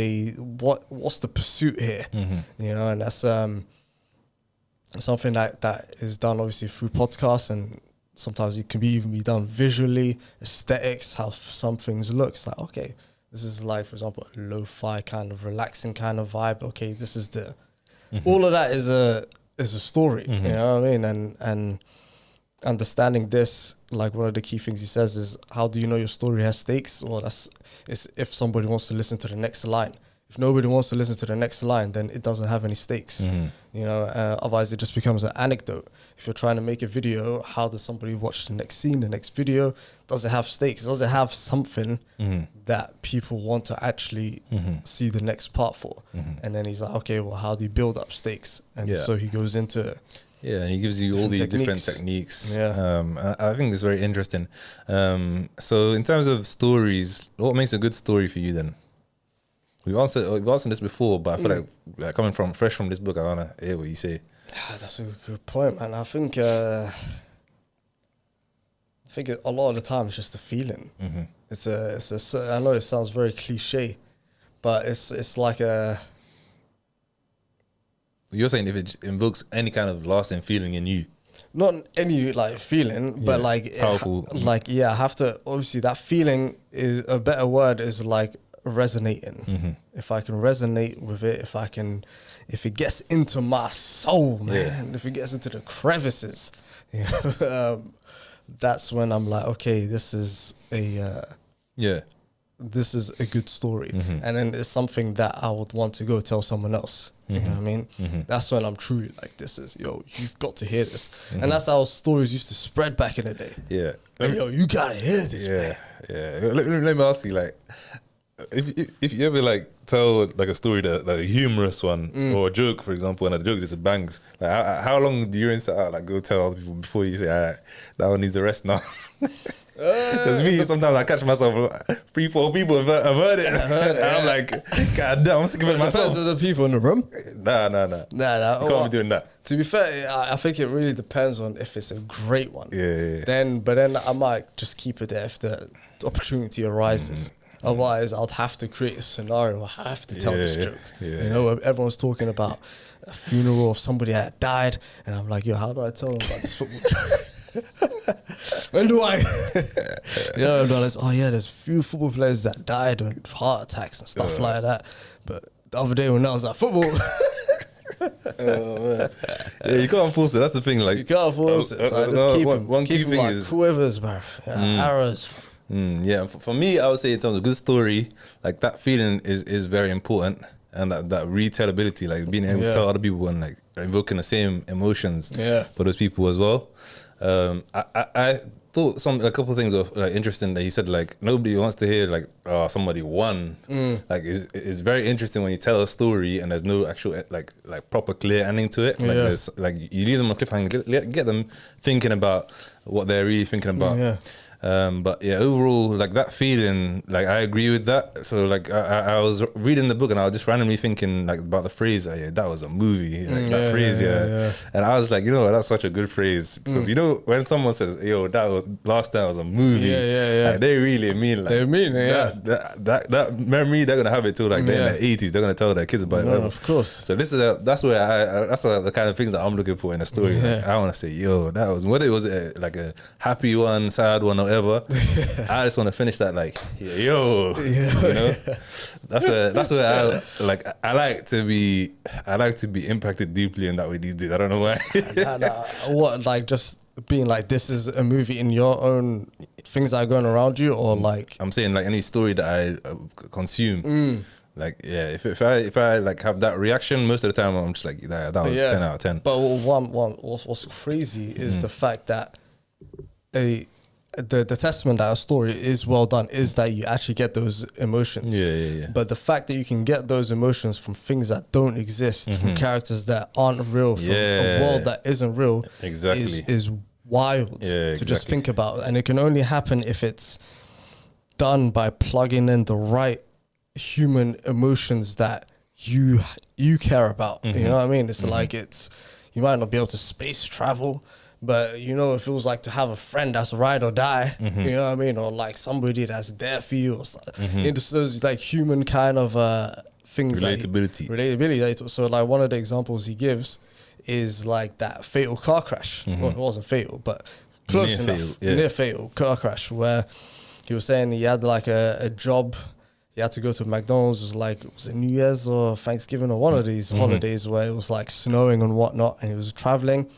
the pursuit here? You know, and that's something that is done obviously through podcasts, and sometimes it can even be done visually, aesthetics, how some things look. It's like, okay, this is like, for example, a lo-fi kind of relaxing kind of vibe. Okay, this is the, all of that is a story, you know what I mean? And understanding this, like one of the key things he says is, how do you know your story has stakes? Well, it's if somebody wants to listen to the next line. if nobody wants to listen to the next line, then it doesn't have any stakes. You know, otherwise it just becomes an anecdote. If you're trying to make a video, how does somebody watch the next scene, the next video? Does it have stakes? Does it have something that people want to actually see the next part for? And then he's like, okay, well, how do you build up stakes? And so he goes into and he gives you all these different techniques. I think it's very interesting. So in terms of stories, what makes a good story for you then? We've answered this before, but I feel like coming from fresh from this book, I wanna hear what you say. That's a good point, man. I think a lot of the time it's just a feeling. It's a. I know it sounds very cliche, but it's like a. You're saying if it invokes any kind of lasting feeling in you, not any like feeling, but like powerful. I have to. Obviously, that feeling is a better word. Is like resonating. If I can resonate with it, if it gets into my soul, man, if it gets into the crevices, you know, that's when I'm like, okay, this is a good story. And then it's something that I would want to go tell someone else. You know what I mean? That's when I'm truly like, you've got to hear this. And that's how stories used to spread back in the day. Like, you gotta hear this, man. Let me ask you, like, if you ever like tell like a story that like a humorous one or a joke, for example, and a joke just bangs, like how long do you inside out like go tell other people before you say, all right, that one needs a rest now? Because me, sometimes I catch myself 3-4 people have heard it, and I'm like, God damn, I'm sick of it myself. Depends on the people in the room. Nah. You can't be doing that. To be fair, I think it really depends on if it's a great one. But then I might just keep it there if the opportunity arises. Otherwise, I'd have to create a scenario. I have to tell this joke. You know, everyone's talking about a funeral of somebody that died, and I'm like, how do I tell them about this football? When do I? There's few football players that died with heart attacks and stuff like that. But the other day when I was at football. You can't force it. That's the thing. Like, you can't force it. So I just keep one key thing like is quivers, bro. Arrows. For me, I would say in terms of good story, like that feeling is very important, and that retellability, like being able to tell other people and like invoking the same emotions for those people as well. I thought a couple of things were like interesting that he said, like nobody wants to hear like somebody won. Like it's very interesting when you tell a story and there's no actual like proper clear ending to it. Like there's like you leave them on cliffhanger, get them thinking about what they're really thinking about. But overall, like that feeling, like I agree with that. So like I was reading the book and I was just randomly thinking like about the phrase, that was a movie, like that phrase, and I was like, that's such a good phrase, because when someone says, that was last time was a movie, like, they really mean like they mean that memory. They're gonna have it till like they're in the 80s. They're gonna tell their kids about it. Of course. So that's the kind of things that I'm looking for in a story. Like, I want to say, that was, whether it was like a happy one, sad one, or whatever. I just want to finish that like, you know. That's where I like to be impacted deeply in that way these days. I don't know why. What, like just being like, this is a movie in your own things that are going around you, or like I'm saying like any story that I consume. Like if I like have that reaction, most of the time I'm just like that was 10 out of 10. But what's crazy is the fact that the testament that a story is well done is that you actually get those emotions. But the fact that you can get those emotions from things that don't exist, from characters that aren't real, from a world that isn't real, is wild to just think about. And it can only happen if it's done by plugging in the right human emotions that you care about. You know what I mean? It's like you might not be able to space travel, but it feels like to have a friend that's ride or die. You know what I mean? Or like somebody that's there for you, or it's those like human kind of things. Relatability. So like one of the examples he gives is like that fatal car crash. Well, it wasn't fatal, but close enough. Near fatal car crash, where he was saying he had like a job. He had to go to McDonald's. Was it New Year's or Thanksgiving or one of these holidays where it was like snowing and whatnot, and he was traveling,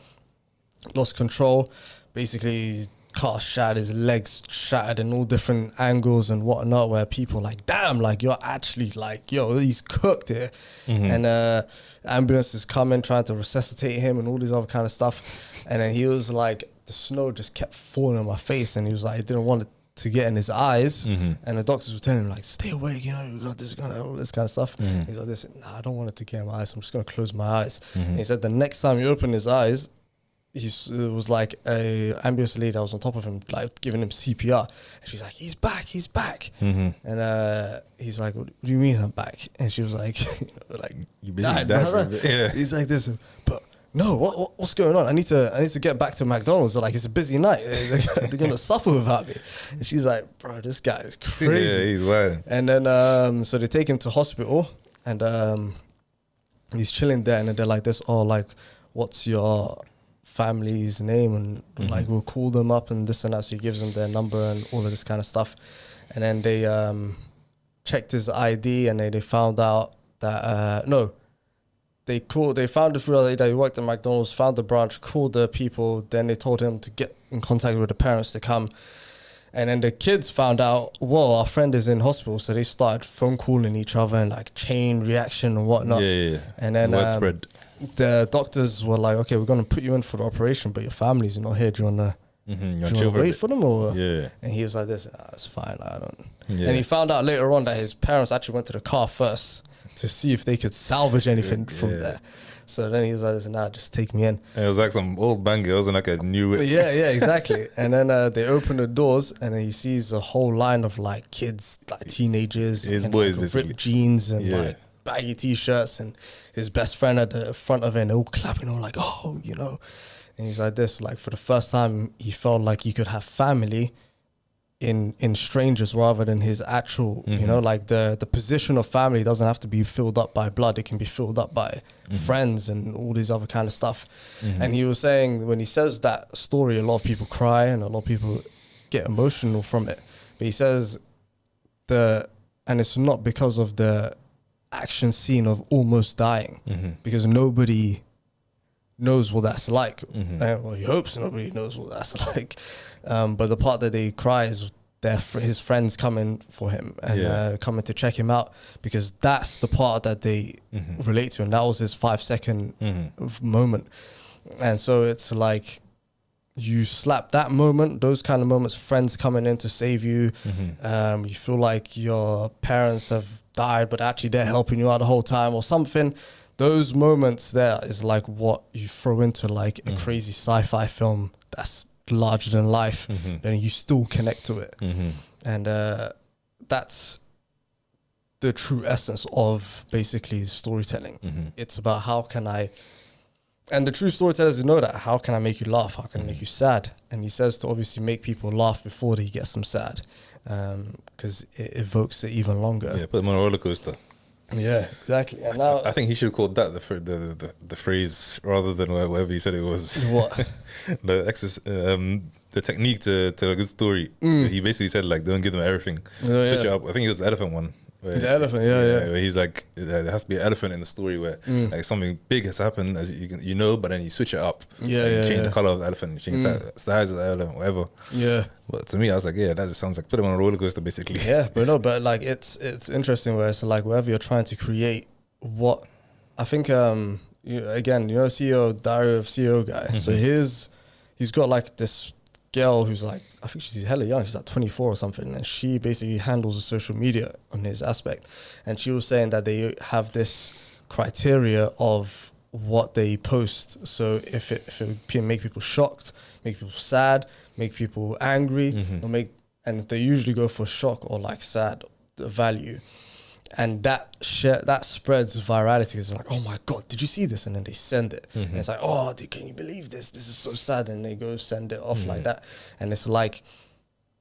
lost control, basically car shattered, his legs shattered in all different angles and whatnot, where people like, damn, like you're actually like, yo, he's cooked here. And ambulance is coming, trying to resuscitate him and all this other kind of stuff. And then he was like, the snow just kept falling on my face, and he was like, he didn't want it to get in his eyes. And the doctors were telling him like, stay awake, you know, you got this, all this kind of stuff. He's like, listen, nah, I don't want it to get in my eyes, I'm just gonna close my eyes. And he said the next time he opened his eyes, it was like a ambulance lady that was on top of him, like giving him CPR. And she's like, he's back. And he's like, what do you mean I'm back? And she was like, like, you busy brother? Yeah. He's like this, but no, what's going on? I need to get back to McDonald's. Like, it's a busy night. They're gonna suffer without me. And she's like, bro, this guy is crazy. Yeah, he's wild. And then so they take him to hospital, and he's chilling there, and they're like this, oh, like, what's your family's name? And like, we'll call them up and this and that. So he gives them their number and all of this kind of stuff. And then they checked his ID, and they found out that they found the through that he worked at McDonald's, found the branch, called the people, then they told him to get in contact with the parents to come. And then the kids found out, whoa, our friend is in hospital. So they started phone calling each other and like chain reaction and whatnot. Yeah. And then widespread. The doctors were like, okay, we're going to put you in for the operation, but your family's not here. Do you want to wait for them? Or? Yeah. And he was like, this, it's fine. I don't. Yeah. And he found out later on that his parents actually went to the car first to see if they could salvage anything from there. So then he was like, nah, just take me in. And it was like some old banger. It wasn't like a new... Yeah, exactly. And then they open the doors, and then he sees a whole line of like kids, like teenagers. His and, boys, like, basically. ripped jeans and like baggy t-shirts, and his best friend at the front of it, and they're all clapping, all like, oh, you know. And he's like this, like for the first time, he felt like he could have family in strangers rather than his actual, you know, like the position of family doesn't have to be filled up by blood. It can be filled up by friends and all these other kind of stuff. And he was saying when he says that story, a lot of people cry and a lot of people get emotional from it. But he says and it's not because of the action scene of almost dying, because nobody knows what that's like. Well, he hopes nobody knows what that's like. But the part that they cry is his friends coming for him and coming to check him out, because that's the part that they relate to, and that was his 5-second moment. And so it's like you slap that moment, those kind of moments, friends coming in to save you. You feel like your parents have died, but actually they're helping you out the whole time or something. Those moments there is like what you throw into like a crazy sci-fi film that's larger than life, then you still connect to it. And that's the true essence of basically storytelling. It's about how can I, and the true storytellers know that, how can I make you laugh? How can I make you sad? And he says to obviously make people laugh before he gets them sad, because it evokes it even longer. Yeah, put them on a roller coaster. Yeah, exactly. And now I think he should have called that the phrase rather than whatever he said it was. What? The technique to tell a good story. He basically said like, don't give them everything. Switch it up. I think it was the elephant one. The elephant, yeah. Where he's like, there has to be an elephant in the story where like something big has happened, as you know, but then you switch it up. Change the color of the elephant, change the size of the elephant, whatever. Yeah. But to me, I was like, that just sounds like put him on a roller coaster, basically. Yeah, but like it's interesting where it's like wherever you're trying to create what I think CEO Diary of CEO guy. So he's got like this girl who's like, I think she's hella young, she's like 24 or something, and she basically handles the social media on his aspect. And she was saying that they have this criteria of what they post. So if it make people shocked, make people sad, make people angry, and they usually go for shock or like sad value. And that spreads virality. It's like, oh my God, did you see this? And then they send it. And it's like, oh, can you believe this? This is so sad. And they go send it off like that. And it's like,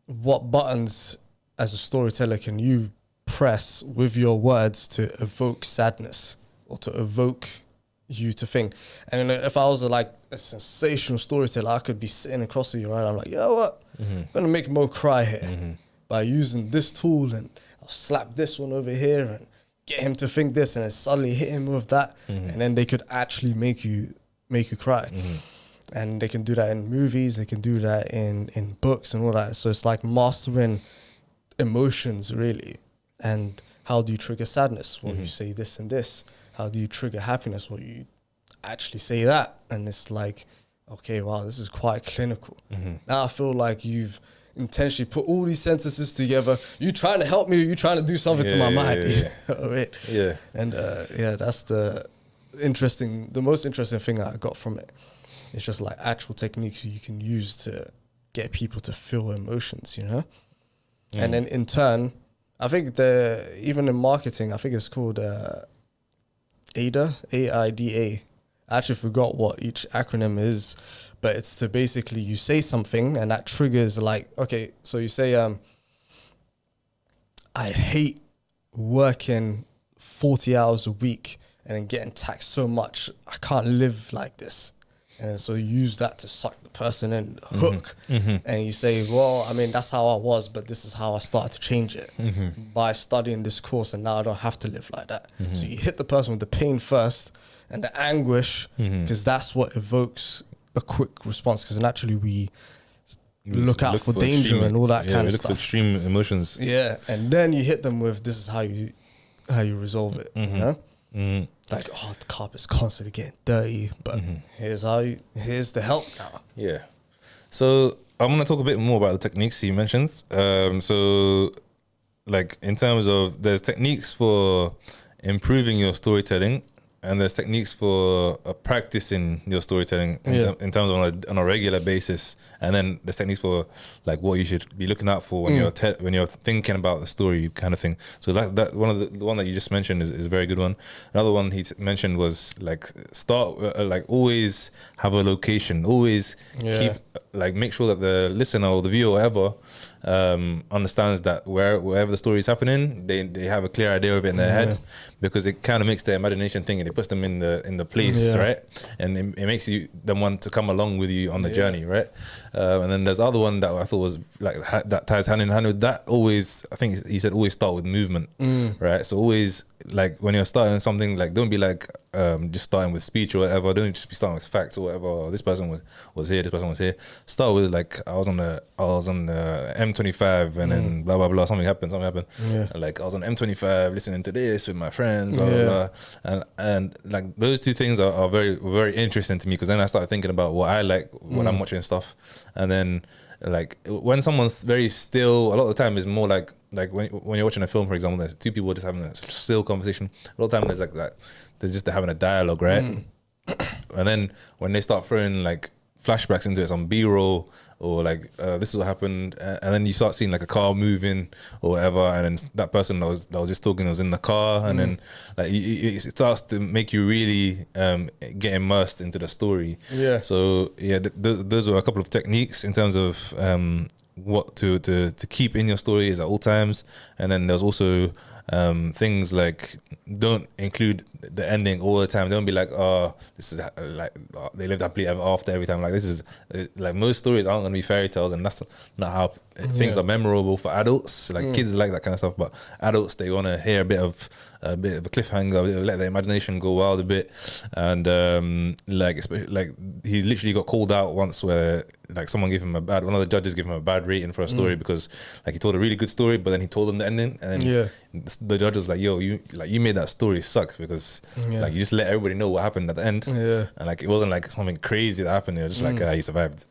what buttons as a storyteller can you press with your words to evoke sadness or to evoke you to think? And if I was a sensational storyteller, I could be sitting across from you and I'm like, you know what? I'm going to make Mo cry here by using this tool, and I'll slap this one over here and get him to think this, and then suddenly hit him with that, and then they could actually make you cry. And they can do that in movies, they can do that in books and all that. So it's like mastering emotions, really. And how do you trigger sadness? Well, you say this and this. How do you trigger happiness? Well, you actually say that. And it's like, okay, wow, this is quite clinical. Now I feel like you've intentionally put all these sentences together. You trying to help me, you trying to do something to my mind. Yeah. And that's the most interesting thing I got from it. It's just like actual techniques you can use to get people to feel emotions, you know? And then in turn, I think even in marketing, I think it's called AIDA, AIDA. I actually forgot what each acronym is, but it's to basically you say something and that triggers like, okay, so you say, I hate working 40 hours a week and then getting taxed so much. I can't live like this. And so you use that to suck the person in, hook. And you say, well, I mean, that's how I was, but this is how I started to change it by studying this course. And now I don't have to live like that. So you hit the person with the pain first and the anguish, because that's what evokes a quick response. Because naturally we look out for danger and all that kind of stuff. Look for extreme emotions. Yeah. And then you hit them with, this is how you resolve it, you know? Like, oh, the carpet's constantly getting dirty, but here's the help now. Yeah. So I'm going to talk a bit more about the techniques he mentions. So like in terms of, there's techniques for improving your storytelling, and there's techniques for practicing your storytelling in terms of on a regular basis, and then there's techniques for like what you should be looking out for when you're thinking about the story kind of thing. So that the one that you just mentioned is a very good one. Another one he mentioned was like start like always have a location, always keep like make sure that the listener or the viewer or whatever understands that wherever the story is happening, they have a clear idea of it in their head, because it kind of makes their imagination thing, and it puts them in the place, right? And it makes them want to come along with you on the journey, right? And then there's the other one that I thought was like that ties hand in hand with that. Always, I think he said always start with movement, right? So always, like when you're starting something, like don't be like just starting with speech or whatever. Don't just be starting with facts or whatever. Or this person was here, this person was here. Start with like I was on the M25 and then blah blah blah. Something happened. And like I was on M25 listening to this with my friends, blah blah blah. And like those two things are very very interesting to me, because then I started thinking about what I like when I'm watching stuff, and then. Like when someone's very still, a lot of the time is more like when you're watching a film, for example, there's two people just having a still conversation. A lot of the time there's like that, they're just having a dialogue, right? And then when they start throwing like flashbacks into it, some B-roll or like this is what happened, and then you start seeing like a car moving or whatever, and then that person that was just talking was in the car, and then like it starts to make you really get immersed into the story. So those were a couple of techniques in terms of what to keep in your stories at all times. And then there's also things like don't include the ending all the time. Don't be like, oh, this is like they lived happily ever after every time. Like this is like most stories aren't gonna be fairy tales, and that's not how things are memorable for adults. Like kids like that kind of stuff, but adults, they want to hear a bit of a cliffhanger, let their imagination go wild a bit. And like especially like he literally got called out once where like someone gave him one of the judges gave him a bad rating for a story because like he told a really good story, but then he told them the ending, and then the judge was like, yo, you made that story suck because like you just let everybody know what happened at the end, and like it wasn't like something crazy that happened. It was just like he survived.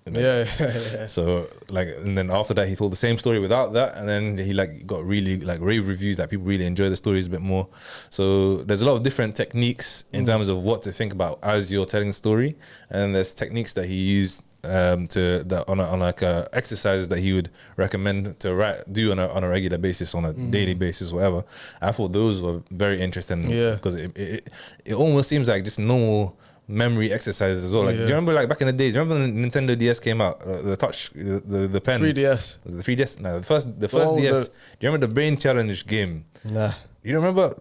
So like, and then after that he told the same story without that, and then he like got really like rave reviews that people really enjoy the stories a bit more. So there's a lot of different techniques in terms of what to think about as you're telling the story, and there's techniques that he used to that on like exercises that he would recommend to do on a regular basis, on a daily basis, whatever. I thought those were very interesting because it almost seems like just normal memory exercises as well. Like, do you remember like back in the days? Remember when Nintendo DS came out, the touch, the pen, 3DS. Was it the 3DS? No, the first DS. Do you remember the Brain Challenge game? Nah. You don't remember?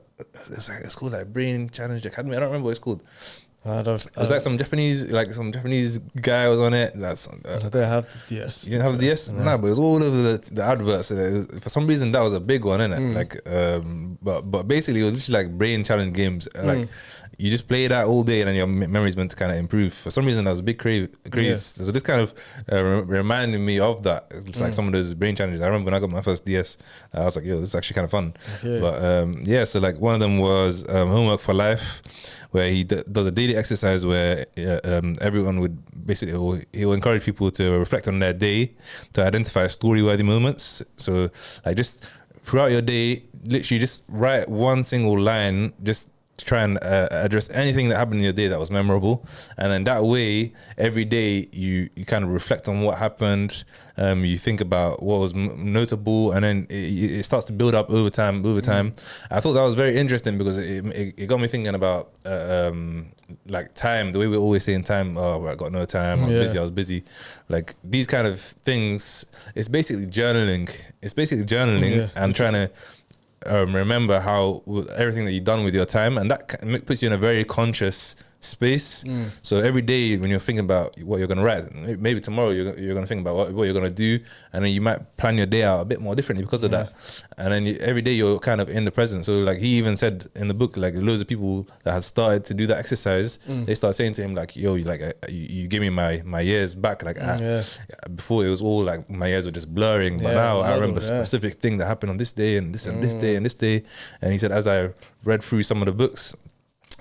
It's called like Brain Challenge Academy. I don't remember what it's called. It's like some Japanese guy was on it. That's I don't have the DS. You didn't have the DS? No. Nah, but it was all over the adverts. For some reason, that was a big one, innit? But basically, it was literally like brain challenge games. Like you just play that all day, and then your memory's meant to kind of improve. For some reason, that was a big craze. Yeah. So this kind of reminded me of that. It's like some of those brain challenges. I remember when I got my first DS, I was like, "Yo, this is actually kind of fun." Okay. But yeah, so like one of them was Homework for Life, where he does a daily exercise where everyone would basically he'll encourage people to reflect on their day to identify story-worthy moments. So like just throughout your day, literally just write one single line, just to try and address anything that happened in your day that was memorable, and then that way every day you kind of reflect on what happened, you think about what was notable, and then it starts to build up over time. I thought that was very interesting because it got me thinking about like time, the way we're always saying time, oh, I got no time, I was busy. Like these kind of things, it's basically journaling and trying to remember how everything that you've done with your time, and that puts you in a very conscious space. So every day when you're thinking about what you're going to write, maybe tomorrow you're going to think about what you're going to do, and then you might plan your day out a bit more differently because of that. And then every day you're kind of in the present. So like he even said in the book, like loads of people that had started to do that exercise, they start saying to him like, yo, you give me my years back. Like before it was all like my years were just blurring, but now I remember a specific thing that happened on this day and this and this day and this day. And he said, as I read through some of the books,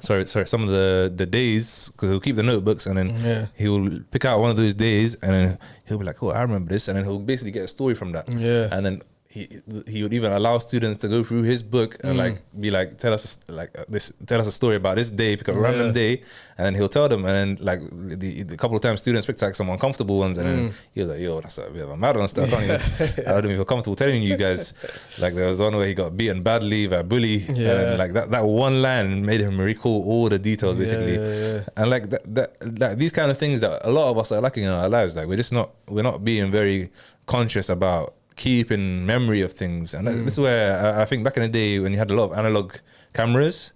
some of the days, because he'll keep the notebooks, and then he'll pick out one of those days, and then he'll be like, oh, I remember this, and then he'll basically get a story from that. And then he would even allow students to go through his book and like be like, tell us a story about this day, pick a random day, and then he'll tell them, and then like the couple of times students picked like some uncomfortable ones, and then he was like, yo, that's a bit of a mad one stuff. I don't even feel comfortable telling you guys. Like there was one where he got beaten badly by a bully, and then, like that one line made him recall all the details basically. And like that these kind of things that a lot of us are lacking in our lives, like we're not being very conscious about keeping memory of things. And this is where I think back in the day when you had a lot of analog cameras,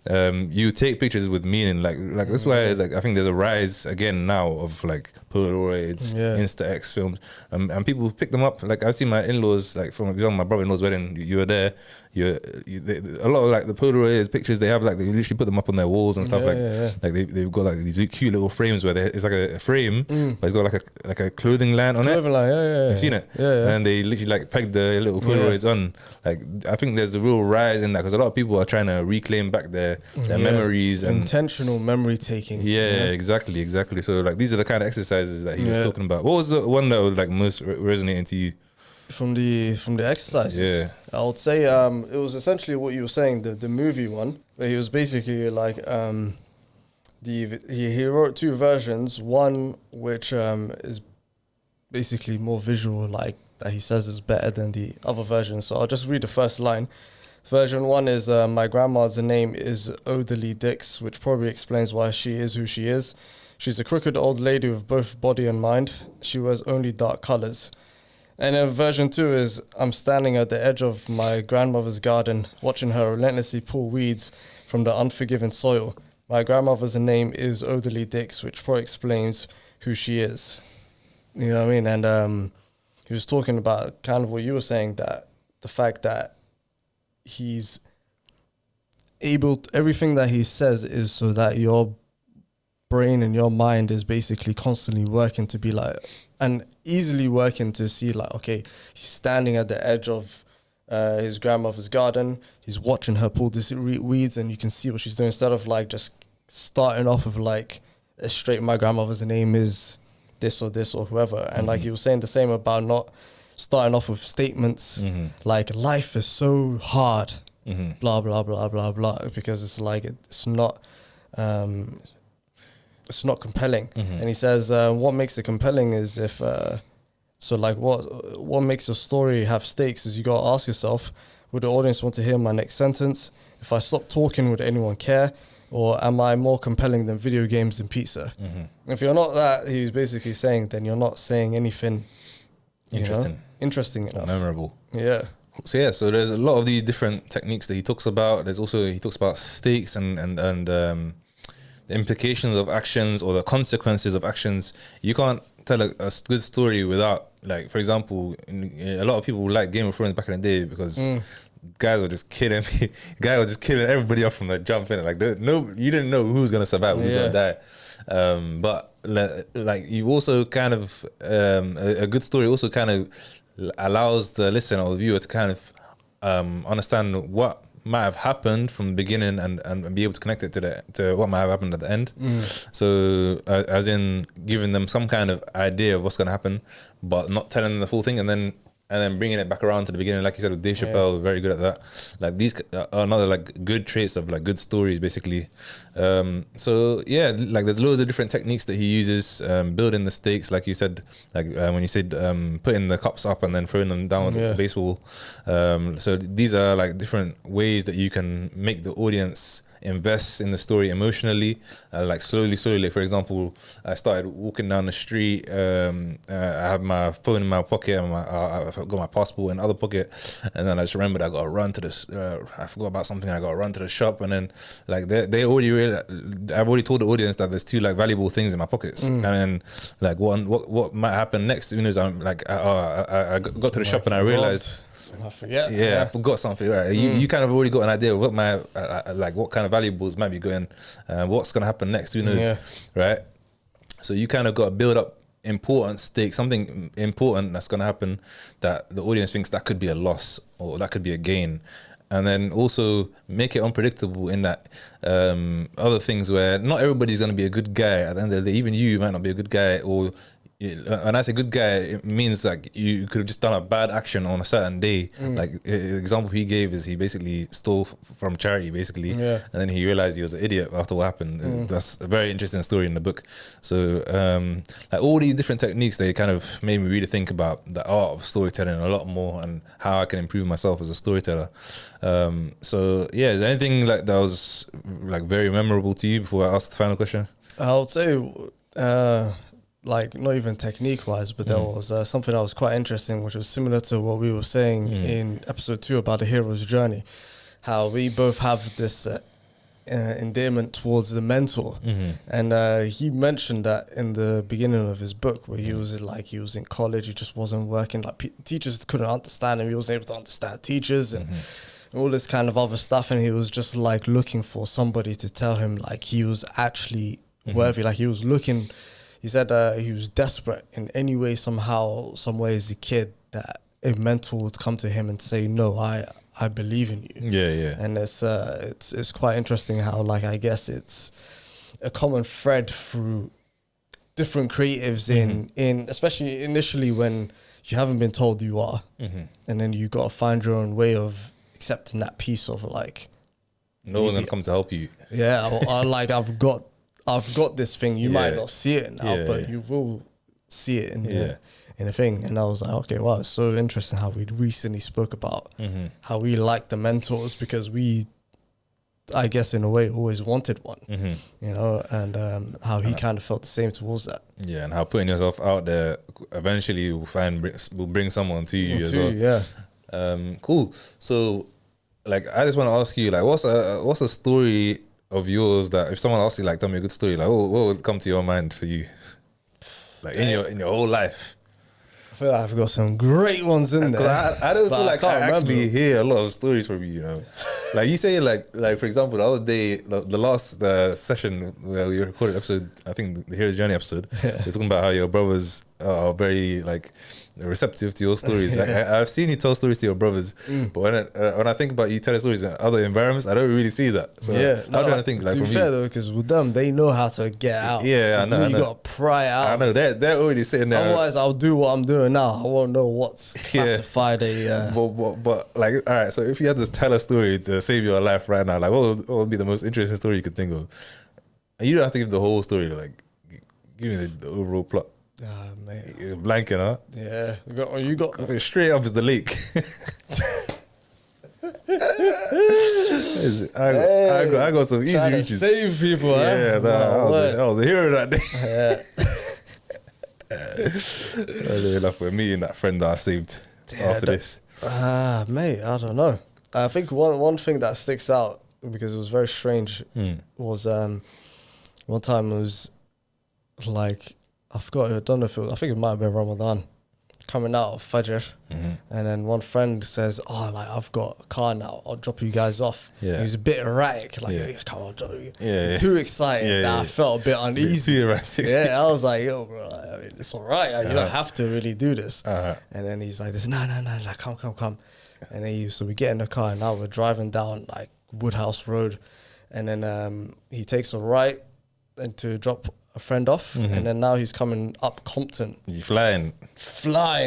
you take pictures with meaning. Like this is why like I think there's a rise again now of like Polaroids, Insta-X films, and people pick them up. Like I've seen my in-laws, like from example, my brother-in-law's wedding, you were there. A lot of like the Polaroid pictures they have, like they literally put them up on their walls and stuff. Like they've got like these cute little frames where it's like a frame, but it's got like a clothing line on it. You've seen it, and they literally like peg the little Polaroids on. Like I think there's the real rise in that because a lot of people are trying to reclaim back their memories and intentional memory taking. Exactly. So like these are the kind of exercises that he was talking about. What was the one that was like most resonating to you? From the exercises, I would say it was essentially what you were saying, the movie one, where he was basically like he wrote two versions, one which is basically more visual, like that he says is better than the other version. So I'll just read the first line. Version one is my grandma's name is Odalie Dix, which probably explains why she is who she is. She's a crooked old lady with both body and mind. She wears only dark colors. And then version 2 is, I'm standing at the edge of my grandmother's garden, watching her relentlessly pull weeds from the unforgiving soil. My grandmother's name is Odalie Dix, which probably explains who she is. You know what I mean? And he was talking about kind of what you were saying, that the fact that he's able to, everything that he says is so that your brain and your mind is basically constantly working to be like, and easily working to see like, okay, he's standing at the edge of his grandmother's garden, he's watching her pull these weeds, and you can see what she's doing, instead of like just starting off with like a straight, my grandmother's name is this or whoever. And like he was saying the same about not starting off with statements like life is so hard, blah blah blah blah blah, because it's like it's not compelling. And he says what makes it compelling is if so like what makes your story have stakes is you got to ask yourself, would the audience want to hear my next sentence? If I stop talking, would anyone care? Or am I more compelling than video games and pizza? If you're not that, he's basically saying, then you're not saying anything interesting enough, memorable. So there's a lot of these different techniques that he talks about. He talks about stakes and the implications of actions or the consequences of actions. You can't tell a good story without, like, for example, a lot of people like Game of Thrones back in the day because guys were just killing me. Guys were just killing everybody off from the jump in it. Like, you didn't know who was gonna survive, who's gonna die. But like, you also kind of a good story also kind of allows the listener or the viewer to kind of understand what might have happened from the beginning and be able to connect it to what might have happened at the end. So as in giving them some kind of idea of what's going to happen, but not telling them the full thing, and then bringing it back around to the beginning, like you said with Dave Chappelle, very good at that. Like, these are another like good traits of like good stories, basically. So yeah, like there's loads of different techniques that he uses, building the stakes, like you said, like when you said putting the cups up and then throwing them down with the baseball. So these are like different ways that you can make the audience invest in the story emotionally, like slowly. Like, for example, I started walking down the street. I have my phone in my pocket, and I've got my passport in the other pocket, and then I just remembered I got to run to this. I forgot about something. I got to run to the shop, and then like they already I've already told the audience that there's two like valuable things in my pockets, and then like what might happen next. Who knows? I'm like I got to the shop and I realized. I forget. Yeah, I forgot something. Right, you kind of already got an idea of what my like what kind of valuables might be going, what's gonna happen next. Who knows, right? So you kind of got to build up important stakes, something important that's gonna happen that the audience thinks that could be a loss or that could be a gain, and then also make it unpredictable in that other things where not everybody's gonna be a good guy at the end of the day. Even you might not be a good guy, or when I say good guy, it means like you could have just done a bad action on a certain day. Like the example he gave is he basically stole from charity, basically, and then he realized he was an idiot after what happened. That's a very interesting story in the book. So like all these different techniques, they kind of made me really think about the art of storytelling a lot more and how I can improve myself as a storyteller. So yeah, is there anything like that was like very memorable to you before I ask the final question? I would say like not even technique wise, but there was something that was quite interesting, which was similar to what we were saying in episode 2 about the hero's journey, how we both have this endearment towards the mentor. And he mentioned that in the beginning of his book, where he was in college, he just wasn't working, like teachers couldn't understand him, he wasn't able to understand teachers and all this kind of other stuff, and he was just like looking for somebody to tell him like he was actually worthy. Like he was looking, he said he was desperate in any way, somehow, some way as a kid, that a mentor would come to him and say, no, I believe in you. Yeah. And it's quite interesting how, like, I guess it's a common thread through different creatives in especially initially when you haven't been told you are, and then you got to find your own way of accepting that piece of like, no one's gonna come to help you. Yeah, or like I've got this thing. You might not see it now, but you will see it in a thing. And I was like, okay, wow, it's so interesting how we recently spoke about how we like the mentors, because we, I guess in a way, always wanted one, you know, and how he kind of felt the same towards that. Yeah, and how putting yourself out there eventually will bring someone to you as well. Yeah. Cool. So, like, I just want to ask you, like, what's a story of yours that if someone asks you, like, tell me a good story, like, what would come to your mind for you, like in your whole life? I feel like I've got some great ones in there. I don't feel like I actually hear a lot of stories from you, you know. Like you say, like for example, the other day, the last session where we recorded episode, I think the Hero's Journey episode, we were talking about how your brothers are very like receptive to your stories. Like I've seen you tell stories to your brothers, but when I think about you telling stories in other environments, I don't really see that. So I'm trying to think, like, to be fair though, because with them, they know how to get out. Yeah, I know. You got to pry out. I know they're already sitting there. Otherwise, I'll do what I'm doing now. I won't know what's classified But like, all right. So if you had to tell a story to save your life right now, like, what would be the most interesting story you could think of? And you don't have to give the whole story. Like, give me the overall plot. Mate. You're blanking, huh? Yeah. You got straight up is the lake. I got some easy reaches. Save people, yeah, I was a hero that day. I was enough with me and that friend that I saved after this. Mate, I don't know. I think one thing that sticks out, because it was very strange, was One time it was like, I forgot, I don't know if I think it might have been Ramadan, coming out of Fajr, and then one friend says, "Oh, like I've got a car now. I'll drop you guys off." Yeah. And he was a bit erratic, like, "Come on, drop you." Yeah. Too excited that I felt a bit uneasy. Too erratic. Yeah, I was like, "Yo, bro, I mean, it's all right. You don't have to really do this." Uh-huh. And then he's like, "This, no, come." And then so we get in the car, and now we're driving down like Woodhouse Road, and then he takes a right and to drop a friend off, and then now he's coming up Compton. You flying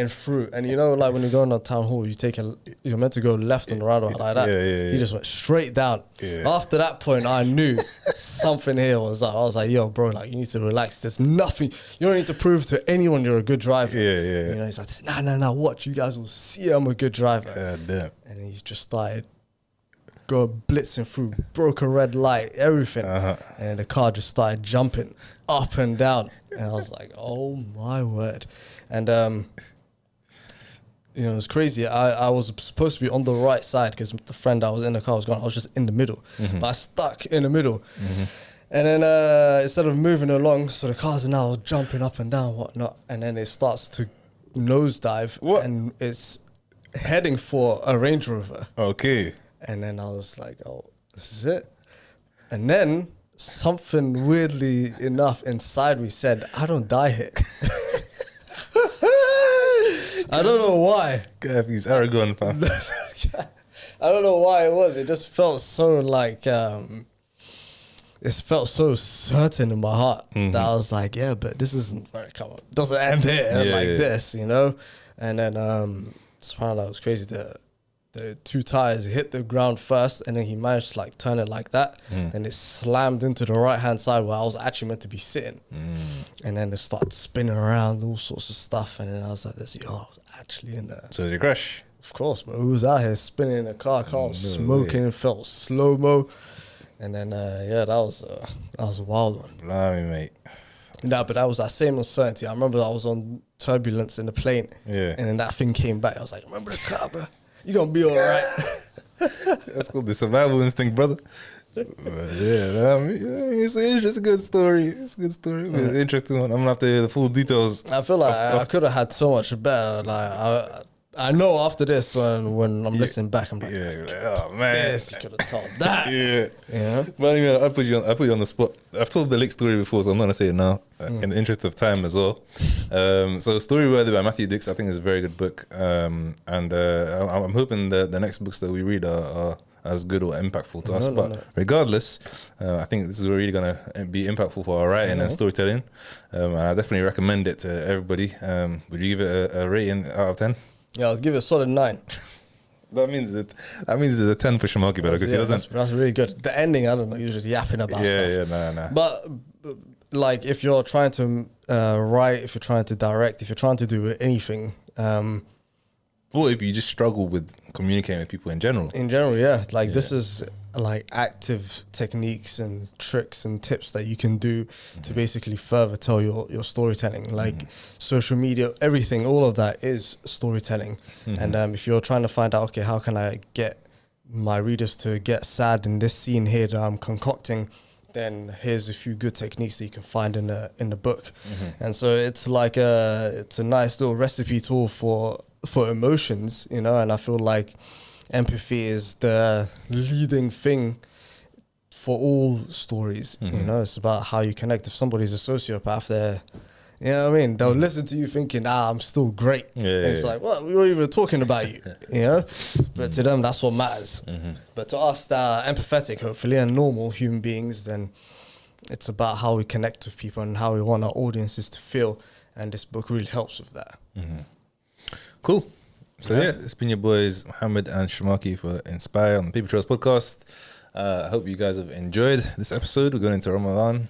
Through, and you know, like when you go on a town hall, you're meant to go left and right like that. Yeah. He just went straight down. Yeah. After that point, I knew something here was up. I was like, "Yo, bro, like you need to relax. There's nothing. You don't need to prove to anyone you're a good driver." Yeah. You know, he's like, "Nah, watch. You guys will see I'm a good driver." God damn. And he just started blitzing through, broke a red light, everything. And then the car just started jumping up and down. And I was like, oh my word. And, you know, it was crazy. I was supposed to be on the right side because the friend I was in the car was gone. I was just in the middle. But I stuck in the middle. And then instead of moving along, so the cars are now jumping up and down, whatnot. And then it starts to nosedive. What? And it's heading for a Range Rover. Okay. And then I was like, oh, this is it. And then something weirdly enough inside me said, I don't die here. I don't know why. God, he's arrogant, fam. I don't know why it was. It just felt so like, it felt so certain in my heart that I was like, yeah, but this isn't where it comes. It doesn't end here this, you know? And then, subhanAllah, it was crazy. The two tires hit the ground first, and then he managed to like turn it like that, and it slammed into the right hand side where I was actually meant to be sitting, and then it started spinning around, all sorts of stuff, and then I was like, "This, I was actually in there." So did you crash? Of course, but who was out here spinning in the car was smoking, felt slow mo, and then that was a wild one. Blimey, mate. Nah, but that was that same uncertainty. I remember I was on turbulence in the plane, and then that thing came back. I was like, "Remember the car, bro? You're going to be all right." That's called the survival instinct, brother. But it's a good story. It's a good story. It's an interesting one. I'm going to have to hear the full details. I feel like I could have had so much better. Like I know after this, when I'm listening back, I'm like, oh man, you could have told that. Yeah. But anyway, I put you on the spot. I've told the Lake story before, so I'm not gonna say it now, in the interest of time as well. So Storyworthy by Matthew Dix, I think, is a very good book, and I'm hoping the next books that we read are as good or impactful to us. But regardless, I think this is really gonna be impactful for our writing and storytelling. And I definitely recommend it to everybody. Would you give it a rating out of 10? Yeah, I'll give it a solid 9. That means it's a 10 for Shamaki, because he doesn't. That's really good. The ending, I don't know, usually yapping about stuff. Nah. But like, if you're trying to write, if you're trying to direct, if you're trying to do anything, or if you just struggle with communicating with people in general. This is like active techniques and tricks and tips that you can do to basically further tell your storytelling. Like social media, everything, all of that is storytelling. And if you're trying to find out, okay, how can I get my readers to get sad in this scene here that I'm concocting, then here's a few good techniques that you can find in the book. And so it's like it's a nice little recipe tool for emotions, you know. And I feel like empathy is the leading thing for all stories. You know, it's about how you connect. If somebody's a sociopath, you know what I mean, they'll listen to you thinking, I'm still great. It's like, what? We weren't even talking about you, you know? But to them, that's what matters. But to us that are empathetic, hopefully, and normal human beings, then it's about how we connect with people and how we want our audiences to feel. And this book really helps with that. Cool. So it's been your boys Mohammed and Shamaki for Inspyre on the PaperTrails podcast. I hope you guys have enjoyed this episode. We're going into Ramadan,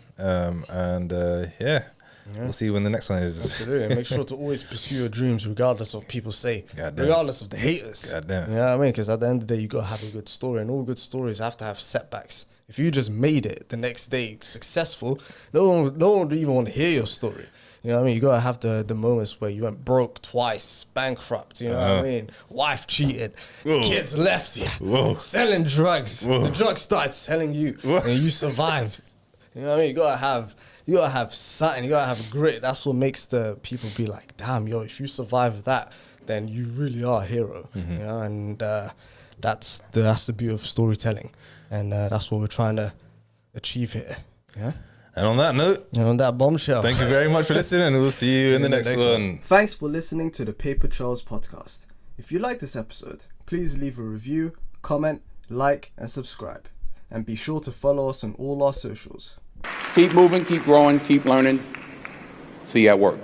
we'll see when the next one is. Absolutely. Make sure to always pursue your dreams regardless of what people say, regardless of the haters. Goddamn. You know what I mean? Because at the end of the day, you got to have a good story, and all good stories have to have setbacks. If you just made it the next day successful, no one would even want to hear your story. You know what I mean? You got to have the moments where you went broke twice, bankrupt, you know what I mean? Wife cheated, kids left you, selling drugs. The drugs started selling you, and you survived. You know what I mean? You gotta have something. You gotta have grit. That's what makes the people be like, damn, yo, if you survive that, then you really are a hero. You know, and that's the beauty of storytelling, and that's what we're trying to achieve here. Yeah. And on that note, and on that bombshell, thank you very much for listening, and we'll see you in the next one. Thanks for listening to the PaperTrails podcast. If you like this episode, please leave a review, comment, like, and subscribe. And be sure to follow us on all our socials. Keep moving, keep growing, keep learning. See you at work.